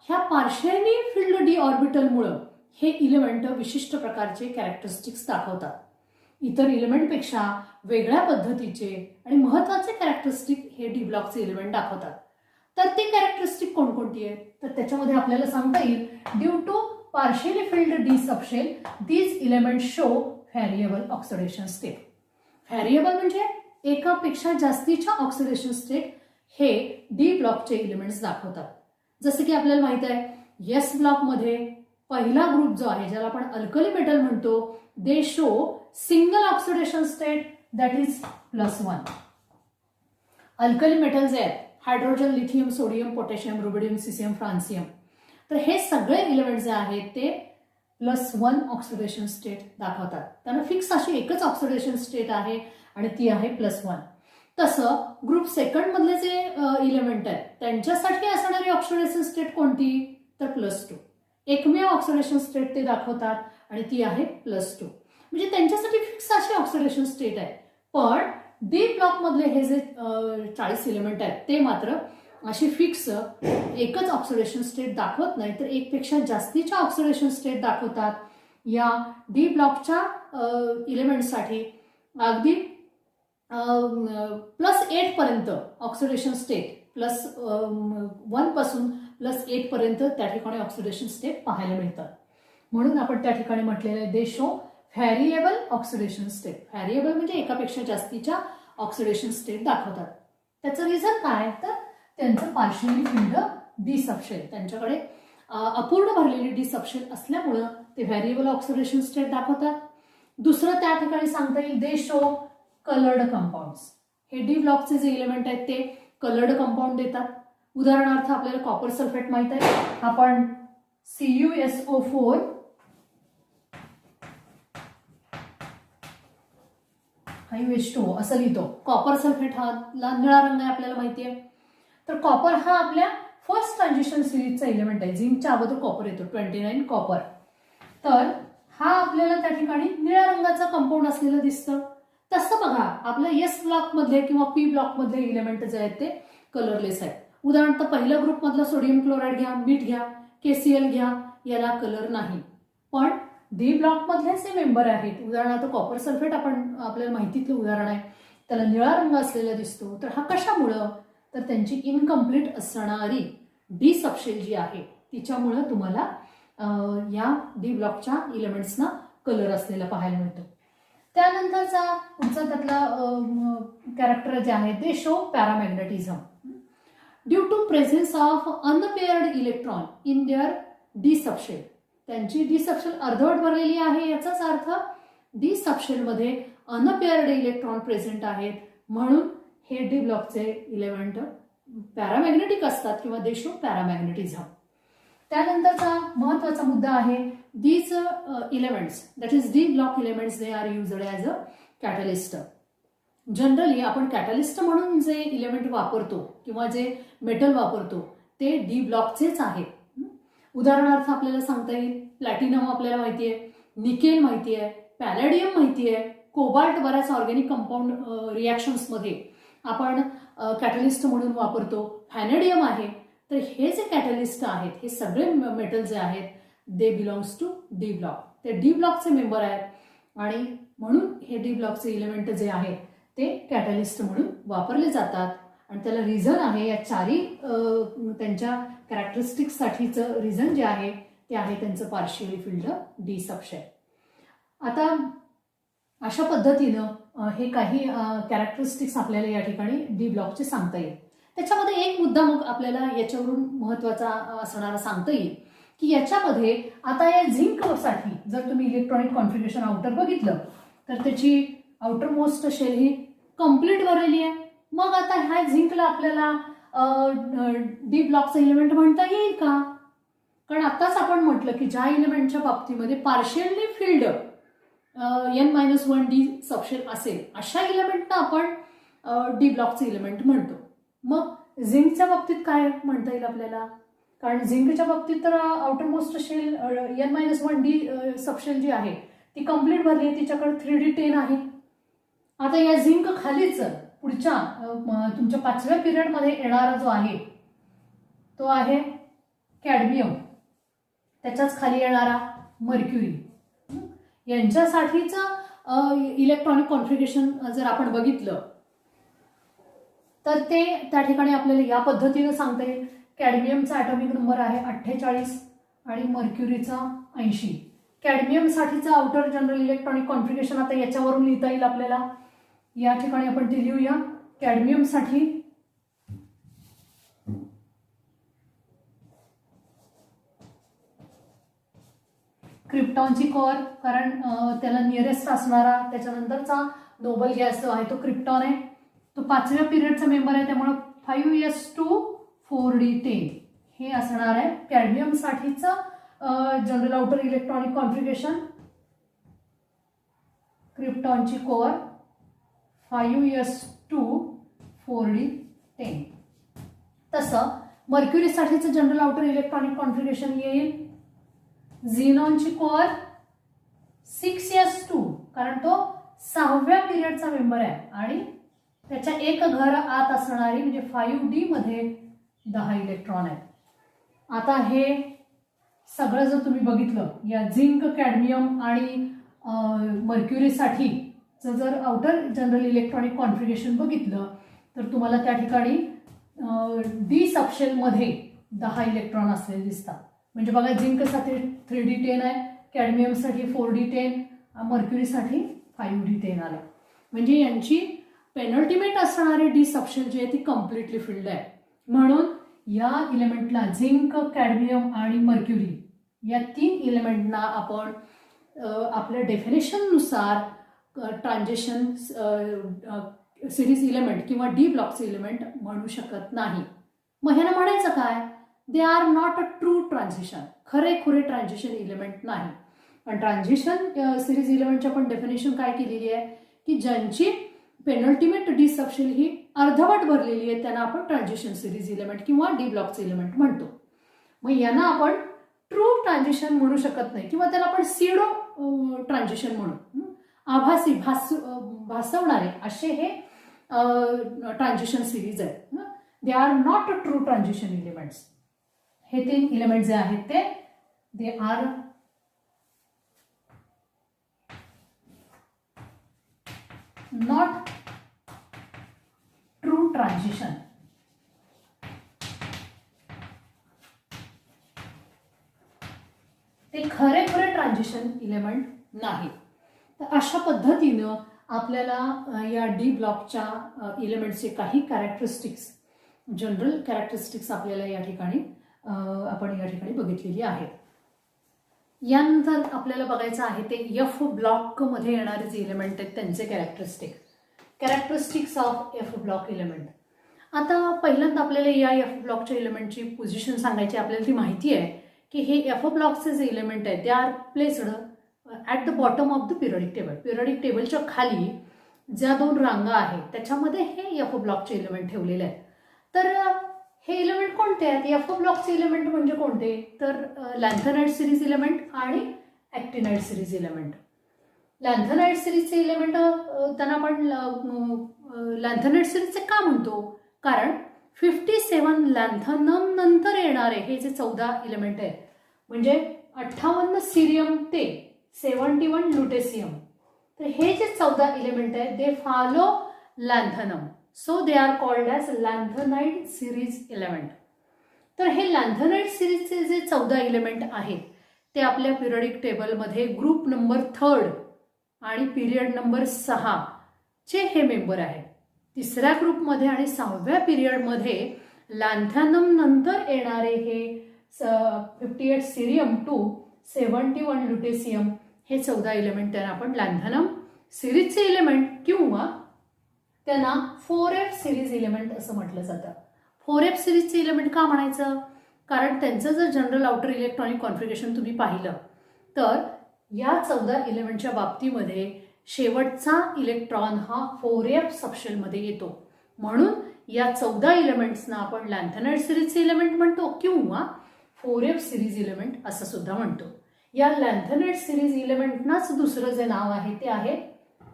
ह्या पार्शियली फिल्ड डी ऑर्बिटलमुळं हे इलेमेंट विशिष्ट प्रकारचे कॅरेक्टरिस्टिक्स दाखवतात. इतर इलेमेंटपेक्षा वेगळ्या पद्धतीचे आणि महत्त्वाचे कॅरेक्टरिस्टिक हे डी ब्लॉकचे इलेमेंट दाखवतात. तर ते कॅरेक्टरिस्टिक कोणकोणती आहेत तर त्याच्यामध्ये आपल्याला सांगता येईल due to partially filled D subshell these element show variable oxidation state. Variable म्हणजे एकापेक्षा जास्तीच्या ऑक्सिडेशन स्टेट हे डी ब्लॉकचे इलेमेंट्स दाखवतात. जसं की आपल्याला माहित आहे एस ब्लॉकमध्ये पहिला ग्रुप जो आहे ज्याला आपण अल्कली मेटल म्हणतो they show single oxidation state that is +1. Alkali metal जे आहेत hydrogen lithium sodium potassium rubidium caesium francium तर हे सगळे इलेमेंट जे आहेत ते +1 ऑक्सिडेशन स्टेट दाखवतात. त्यांना फिक्स अशी एकच ऑक्सिडेशन स्टेट आहे आणि ती आहे +1. तसं ग्रुप सेकंड मधले जे इलेमेंट आहेत त्यांच्यासाठी असणारी ऑक्सिडेशन स्टेट कोणती तर +2. एकमेव ऑक्सिडेशन स्टेट ते दाखवतात आणि ती आहे +2. म्हणजे त्यांच्यासाठी फिक्स अशी ऑक्सिडेशन स्टेट आहे. पण डी ब्लॉक मधले हे जे 40 इलेमेंट आहेत ते मात्र अशी फिक्स एकच ऑक्सिडेशन स्टेट दाखवत नाही तर एकपेक्षा जास्तीच्या ऑक्सिडेशन स्टेट दाखवतात. या डी ब्लॉकच्या इलेमेंटसाठी अगदी +8 पर्यंत ऑक्सिडेशन स्टेट +1 पासून +8 पर्यंत त्या ठिकाणी ऑक्सिडेशन स्टेट पाहायला मिळतात. म्हणून आपण त्या ठिकाणी म्हटलेलं आहे दे show variable oxidation state. Variable म्हणजे एकापेक्षा जास्तीच्या ऑक्सिडेशन स्टेट दाखवतात. त्याचं रिझन काय तर त्यांचं पार्शियली फिल्ड डी सबशेल त्यांच्याकडे अपूर्ण भरलेली डी सबशेल असल्यामुळं ते व्हॅरिएबल ऑक्सिडेशन स्टेट दाखवतात. दुसरं त्या ठिकाणी सांगता येईल दे शो कलर्ड कंपाऊंड्स. हे डी ब्लॉकचे जे इलेमेंट आहेत ते कलर्ड कंपाऊंड देतात. उदाहरणार्थ आपल्याला कॉपर सल्फेट माहित आहे आपण CuSO4 5H2O असं लिहितो. कॉपर सल्फेट हा निळा रंग आहे आपल्याला माहिती आहे. तर कॉपर हा आपल्या फर्स्ट ट्रान्झिशन सिरीजचा इलेमेंट आहे. झिंकच्या अगोदर कॉपर येतो 29 कॉपर. तर हा आपल्याला त्या ठिकाणी निळ्या रंगाचा कंपाऊंड असलेलं दिसतं. तसं बघा आपल्या एस ब्लॉक मधले किंवा पी ब्लॉक मधले इलेमेंट जे आहेत ते कलरलेस आहेत. उदाहरणार्थ पहिल्या ग्रुप मधला सोडियम क्लोराईड घ्या, मीठ घ्या, KCl घ्या, याला कलर नाही. पण डी ब्लॉक मधले जे मेंबर आहेत उदाहरणार्थ कॉपर सल्फेट आपण आपल्याला माहितीतलं उदाहरण आहे त्याला निळा रंग असलेला दिसतो. तर हा कशामुळं तर त्यांची इनकम्प्लीट असणारी डी सबशेल जी आहे तिच्यामुळं तुम्हाला या डी ब्लॉकच्या इलेमेंट्सना कलर असलेला पाहायला मिळतो. त्यानंतरचा पुढचा त्यातला कॅरेक्टर जे आहे ते show paramagnetism. Due to presence of unpaired electron in their D subshell. त्यांची डी सबशेल अर्धवट भरलेली आहे, याचाच अर्थ डी सबशेलमध्ये अनपेअर्ड इलेक्ट्रॉन प्रेझेंट आहेत, म्हणून हे डी ब्लॉकचे इलेमेंट पॅरामॅग्नेटिक असतात किंवा दे शो पॅरामॅग्नेटिझम. त्यानंतरचा महत्वाचा मुद्दा आहे these elements that is D block elements they R used as a catalyst. Generally आपण कॅटलिस्ट म्हणून जे इलेमेंट वापरतो किंवा जे मेटल वापरतो ते डी ब्लॉकचेच आहे. उदाहरणार्थ आपल्याला सांगता येईल प्लॅटिनम आपल्याला माहिती आहे, निकेल माहिती आहे, पॅलेडियम माहिती आहे, कोबाल्ट बऱ्याच ऑर्गॅनिक कंपाऊंड रिॲक्शन्समध्ये आपण कॅटलिस्ट म्हणून वापरतो, व्हॅनेडियम आहे. तर हे जे कॅटलिस्ट आहेत हे सगळे मेटल जे आहेत दे बिलॉंग्स टू डी ब्लॉक. ते डी ब्लॉकचे मेंबर आहेत आणि म्हणून हे डी ब्लॉकचे इलेमेंट जे आहेत ते कॅटलिस्ट म्हणून वापरले जातात. आणि त्याला रिझन आहे, या चारी त्यांच्या कॅरेक्टरिस्टिक्ससाठीचं रिझन जे आहे ते आहे त्यांचं पार्शियली फिल्ड डी सबशेल. आता अशा पद्धतीनं हे काही कॅरेक्टरिस्टिक्स आपल्याला या ठिकाणी डी ब्लॉकचे सांगता येईल. त्याच्यामध्ये एक मुद्दा मग आपल्याला याच्यावरून महत्वाचा असणारा सांगता येईल की याच्यामध्ये आता या झिंकसाठी जर तुम्ही इलेक्ट्रॉनिक कॉन्फिगरेशन आउटर बघितलं तर त्याची आउटर मोस्ट शेल ही कंप्लीट भरलेली आहे. मग आता ह्या झिंकला आपल्याला डी ब्लॉकचा इलेमेंट म्हणता येईल का? कारण आताच आपण म्हटलं की ज्या इलेमेंटच्या बाबतीमध्ये partially field n-1 D subshell असेल अशा इलेमेंटना आपण डी ब्लॉकचे इलेमेंट म्हणतो. मग झिंकच्या बाबतीत काय म्हणता येईल आपल्याला? कारण झिंकच्या बाबतीत तर outermost shell n-1 D subshell जी आहे ती कंप्लीट भरली आहे, तिच्याकडे 3D10 आहे. आता या झिंक खालीच पुढच्या तुमच्या 5व्या पिरियडमध्ये येणारा जो आहे तो आहे कॅडमियम, त्याच्याच खाली येणारा मर्क्युरी. यांच्यासाठीचं इलेक्ट्रॉनिक कॉन्फिगरेशन जर आपण बघितलं तर ते त्या ठिकाणी आपल्याला या पद्धतीनं सांगता येईल. कॅडमियमचा ॲटॉमिक नंबर आहे 48 आणि मर्क्युरीचा 80. कॅडमियमसाठीचं आउटर जनरल इलेक्ट्रॉनिक कॉन्फिगरेशन आता याच्यावरून लिहिता येईल आपल्याला. या ठिकाणी आपण ते लिहूया. कॅडमियमसाठी क्रिप्टॉनची कोअर, कारण त्याला नियरेस्ट असणारा त्याच्यानंतरचा नोबल गॅस जो आहे तो क्रिप्टॉन आहे. तो 5व्या पिरियडचा मेंबर आहे, त्यामुळे 5s2 4d10 हे असणार आहे कॅडमियमसाठीचं जनरल आउटर इलेक्ट्रॉनिक कॉन्फिगरेशन. क्रिप्टॉनची कोअर 5s2 4d10. तसं मर्क्युरीसाठीचं जनरल आउटर इलेक्ट्रॉनिक कॉन्फिगरेशन येईल झिनॉनची कोअर 6s2, कारण तो 6व्या पिरियडचा मेंबर आहे आणि त्याच्या एक घर आत असणारी म्हणजे 5d मध्ये 10 इलेक्ट्रॉन आहेत. आता हे सगळं जर तुम्ही बघितलं या झिंक, कॅडमियम आणि मर्क्युरीसाठी जर आउटर जनरल इलेक्ट्रॉनिक कॉन्फिगरेशन बघितलं तर तुम्हाला त्या ठिकाणी डी सबशेलमध्ये 10 इलेक्ट्रॉन असलेले दिसतात. म्हणजे बघा झिंकसाठी 3d10 आहे, कॅडमियमसाठी 4d10, मर्क्युरीसाठी 5d10 आलं. म्हणजे यांची पेनल्टिमेट असणारी डी सबशेल जी आहे ती कम्प्लिटली फिल्ड आहे. म्हणून या इलेमेंटला झिंक, कॅडमियम आणि मर्क्युरी या 3 इलेमेंटना आपण आपल्या डेफिनेशननुसार ट्रान्झिशन सिरीज इलेमेंट किंवा डी ब्लॉकचे इलेमेंट म्हणू शकत नाही. मग ह्याला म्हणायचं काय? They are not a true transition, खरेखुरे ट्रान्झिशन इलेमेंट नाही. पण ट्रान्झिशन सिरीज इलेमेंटची आपण डेफिनेशन काय केलेली आहे की ज्यांची पेनल्टिमेट डी सबशेल ही अर्धवट भरलेली आहे त्यांना आपण ट्रान्झिशन सिरीज इलेमेंट किंवा डी ब्लॉकचे इलेमेंट म्हणतो. मग यांना आपण ट्रू ट्रान्झिशन म्हणू शकत नाही किंवा त्याला आपण सिडो ट्रान्झिशन म्हणू, आभासी भासवणारे असे हे ट्रान्झिशन सिरीज आहेत. दे are not true transition elements. हे 3 इलेमेंट जे आहेत ते दे आर नॉट ट्रू ट्रान्झिशन. ते खरेखुरे ट्रान्झिशन इलेमेंट नाही. तर अशा पद्धतीनं आपल्याला या डी ब्लॉकच्या इलेमेंट्सचे काही कॅरेक्टरिस्टिक्स, जनरल कॅरेक्टरिस्टिक्स आपल्याला या ठिकाणी आपण या ठिकाणी बघितलेली आहेत. यानंतर आपल्याला बघायचं आहे ते एफ ब्लॉकमध्ये येणारे जे इलेमेंट आहेत त्यांचे characteristics of F block element. आता पहिल्यांदा आपल्याला या एफ ब्लॉकच्या इलेमेंटची पोझिशन सांगायची. आपल्याला ती माहिती आहे की हे एफ ब्लॉकचे जे इलेमेंट आहेत ते are placed at the bottom of the periodic table. Periodic टेबलच्या खाली ज्या 2 रांगा आहेत त्याच्यामध्ये हे एफ ब्लॉकचे इलेमेंट ठेवलेले आहेत. तर हे इलेमेंट कोणते आहेत? एफ ब्लॉकचे इलेमेंट म्हणजे कोणते? तर लॅन्थनाइड सिरीज इलेमेंट आणि ॲक्टिनाइड सिरीज इलेमेंट. लॅन्थनाइड सिरीजचे इलेमेंट त्यांना आपण लॅन्थनाइड सिरीजचे का म्हणतो? कारण 57 लॅन्थनम नंतर येणारे हे जे 14 इलेमेंट आहेत, म्हणजे 58 सिरियम ते 71 लुटेशियम, तर हे जे 14 इलेमेंट आहेत they follow lanthanum. So they are called as lanthanide series element. तर हे लॅन्थनाइड सिरीजचे जे 14 इलेमेंट आहेत ते आपल्या पिरियडिक टेबलमध्ये ग्रुप नंबर 3 आणि पिरियड नंबर 6 चे हे मेंबर आहेत. तिसऱ्या ग्रुपमध्ये आणि 6व्या पिरियडमध्ये लॅन्थनम नंतर येणारे हे 58 सिरियम टू 71 लुटेशियम हे 14 इलेमेंट त्यांना आपण लॅन्थनम सिरीजचे इलेमेंट किंवा त्यांना 4F सिरीज इलेमेंट असं म्हटलं जातं. 4F सिरीजचे इलेमेंट का म्हणायचं? कारण त्यांचं जर जनरल आउटर इलेक्ट्रॉनिक कॉन्फिगरेशन तुम्ही पाहिलं तर या 14 इलेमेंटच्या बाबतीमध्ये शेवटचा इलेक्ट्रॉन हा 4F सबशेलमध्ये येतो. म्हणून या 14 इलेमेंट्सना आपण लॅन्थनाइड सिरीजचे इलेमेंट म्हणतो किंवा 4F सिरीज इलेमेंट असं सुद्धा म्हणतो. या लॅन्थनाइड सिरीज इलेमेंटनाच दुसरं जे नाव आहे ते आहे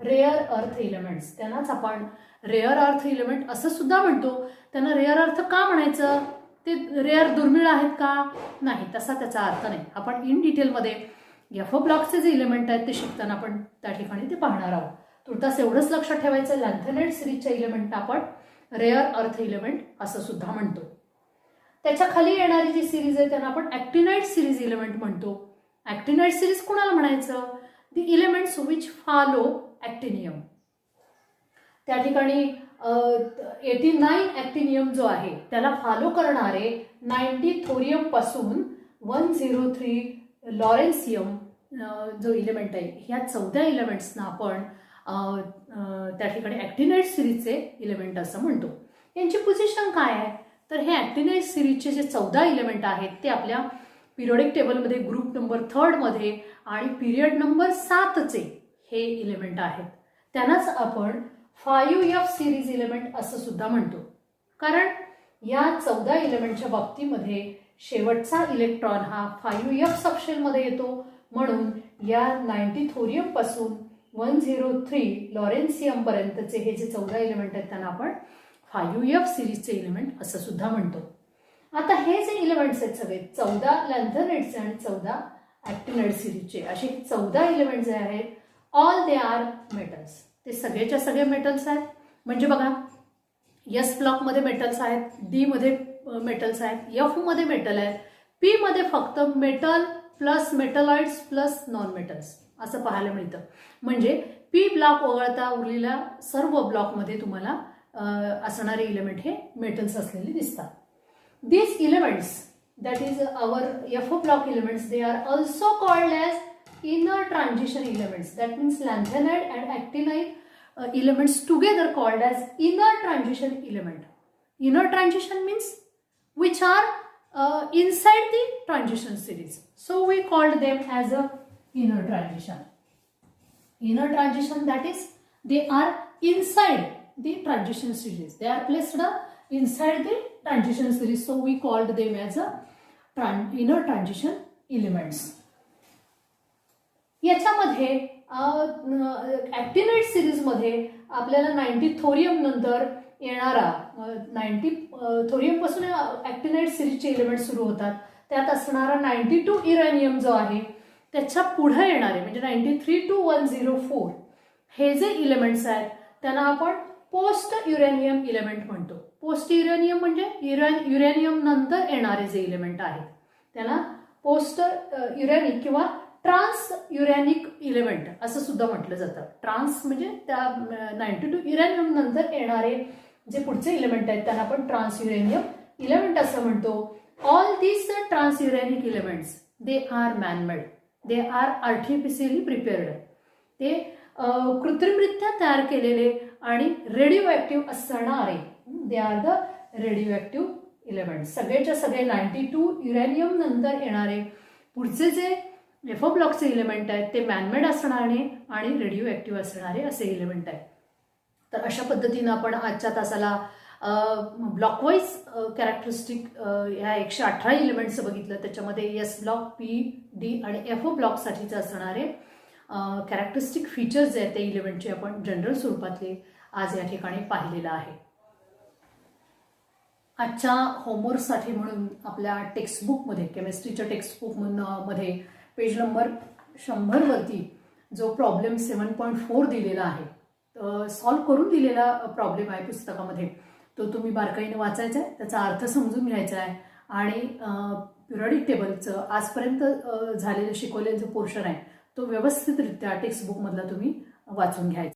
रेअर अर्थ इलेमेंट्स. त्यांनाच आपण रेअर अर्थ इलेमेंट असं सुद्धा म्हणतो. त्यांना रेअर अर्थ का म्हणायचं? ते रेअर दुर्मिळ आहेत का? नाही, तसा त्याचा अर्थ नाही. आपण इन डिटेलमध्ये एफ ब्लॉकचे जे इलेमेंट आहेत ते शिकताना आपण त्या ठिकाणी ते पाहणार आहोत. तुर्तास एवढंच लक्षात ठेवायचं, लॅन्थनाइड सिरीजच्या इलेमेंटना आपण रेअर अर्थ इलेमेंट असं सुद्धा म्हणतो. त्याच्या खाली येणारी जी सिरीज आहे त्यांना आपण ॲक्टिनाइड सिरीज इलेमेंट म्हणतो. ॲक्टिनाइड सिरीज कोणाला म्हणायचं? दी इलेमेंट्स विच फॉलो ॲक्टिनियम. त्या ठिकाणी 89 ॲक्टिनियम जो आहे त्याला फॉलो करणारे 90 थोरियम पासून 103 लॉरेन्सियम जो इलेमेंट आहे, ह्या 14 इलेमेंट्सना आपण त्या ठिकाणी ॲक्टिनाइड सिरीजचे इलेमेंट असं म्हणतो. यांची पोझिशन काय आहे? तर हे ॲक्टिनाइड सिरीजचे जे 14 इलेमेंट आहेत ते आपल्या पिरियडिक टेबलमध्ये ग्रुप नंबर 3 मध्ये आणि पिरियड नंबर 7चे हे इलेमेंट आहेत. त्यांनाच आपण 5F सिरीज इलेमेंट असं सुद्धा म्हणतो. कारण या 14 इलेमेंटच्या बाबतीमध्ये शेवटचा इलेक्ट्रॉन हा 5F सबशेलमध्ये येतो. म्हणून या 90 थोरियम पासून 103 लॉरेन्सियम पर्यंतचे हे जे 14 इलेमेंट आहेत त्यांना आपण 5F सिरीजचे इलेमेंट असं सुद्धा म्हणतो. आता हे जे इलेमेंट्स आहेत सगळे 14 लॅन्थनाइडचे आणि 14 ॲक्टिनाइड सिरीजचे, असे 14 इलेमेंट जे आहेत ऑल दे आर मेटल्स. ते सगळेच्या सगळे मेटल्स आहेत. म्हणजे बघा, एस ब्लॉकमध्ये मेटल्स आहेत, डी मध्ये मेटल्स आहेत, एफ मध्ये मेटल आहेत, पी मध्ये फक्त metal plus metalloids plus non metals असं पाहायला मिळतं. म्हणजे पी ब्लॉक वगळता उरलेल्या सर्व ब्लॉकमध्ये तुम्हाला असणारे इलेमेंट हे मेटल्स असलेले दिसतात. These elements, that is our F block elements, they are also called as inner transition elements. That means lanthanide and actinide elements together called as inner transition element. Inner transition means which are inside the transition series. So we called them as a inner transition. Inner transition, that is they are inside the transition series. They are placed inside the transition series, so we called them as a inner transition elements. याच्यामध्ये ॲक्टिनाइड सिरीजमध्ये आपल्याला 90 thorium नंतर येणारा 90 thorium पासून ॲक्टिनाइड सिरीजचे element सुरू होतात. त्यात असणारा 92 युरेनियम जो आहे त्याच्या पुढे येणारे म्हणजे 93 to 104 हे जे इलेमेंट्स आहेत त्यांना आपण पोस्ट युरेनियम इलेमेंट म्हणतो. पोस्ट युरेनियम म्हणजे युरेनियम नंतर येणारे जे इलेमेंट आहेत त्यांना पोस्ट युरेनिक किंवा ट्रान्स युरॅनिक इलेमेंट असं सुद्धा म्हटलं जातं. ट्रान्स म्हणजे त्या 92 युरॅनियम नंतर येणारे जे पुढचे इलेमेंट आहेत त्यांना आपण ट्रान्स युरेनियम इलेमेंट असं म्हणतो. All these transuranic elements they are manmade, they are artificially prepared. ते कृत्रिमरित्या तयार केलेले आणि रेडिओ ऍक्टिव्ह असणारे, they are the radioactive element. सगळेच्या सगळे 92 युरॅनियम नंतर येणारे पुढचे जे एफओ ब्लॉकचे इलेमेंट आहेत ते मॅनमेड असणारे आणि रेडिओ ऍक्टिव्ह असणारे असे इलेमेंट आहेत. तर अशा पद्धतीनं आपण आजच्या तासाला ब्लॉकवाईज कॅरेक्टरिस्टिक ह्या 118 इलेमेंट्स बघितलं. त्याच्यामध्ये एस ब्लॉक, पी, डी आणि एफओ ब्लॉकसाठीचे असणारे कॅरेक्टरिस्टिक फीचर्स जे आहेत ते इलेमेंटचे आपण जनरल स्वरूपातले आज या ठिकाणी पाहिलेलं आहे. आजच्या होमवर्कसाठी म्हणून आपल्या टेक्स्टबुकमध्ये, केमिस्ट्रीच्या टेक्स्टबुकमध्ये पेज नंबर 100 वरती जो प्रॉब्लेम 7.4 दिलेला आहे, सॉल्व्ह करून दिलेला प्रॉब्लेम आहे पुस्तकामध्ये, तो तुम्ही बारकाईने वाचायचा आहे, त्याचा अर्थ समजून घ्यायचा आहे आणि पिरियडिक टेबलचं आजपर्यंत झालेलं शिकवलेलं जो पोर्शन आहे तो व्यवस्थितरित्या टेक्स्टबुकमधला तुम्ही वाचून घ्यायचा.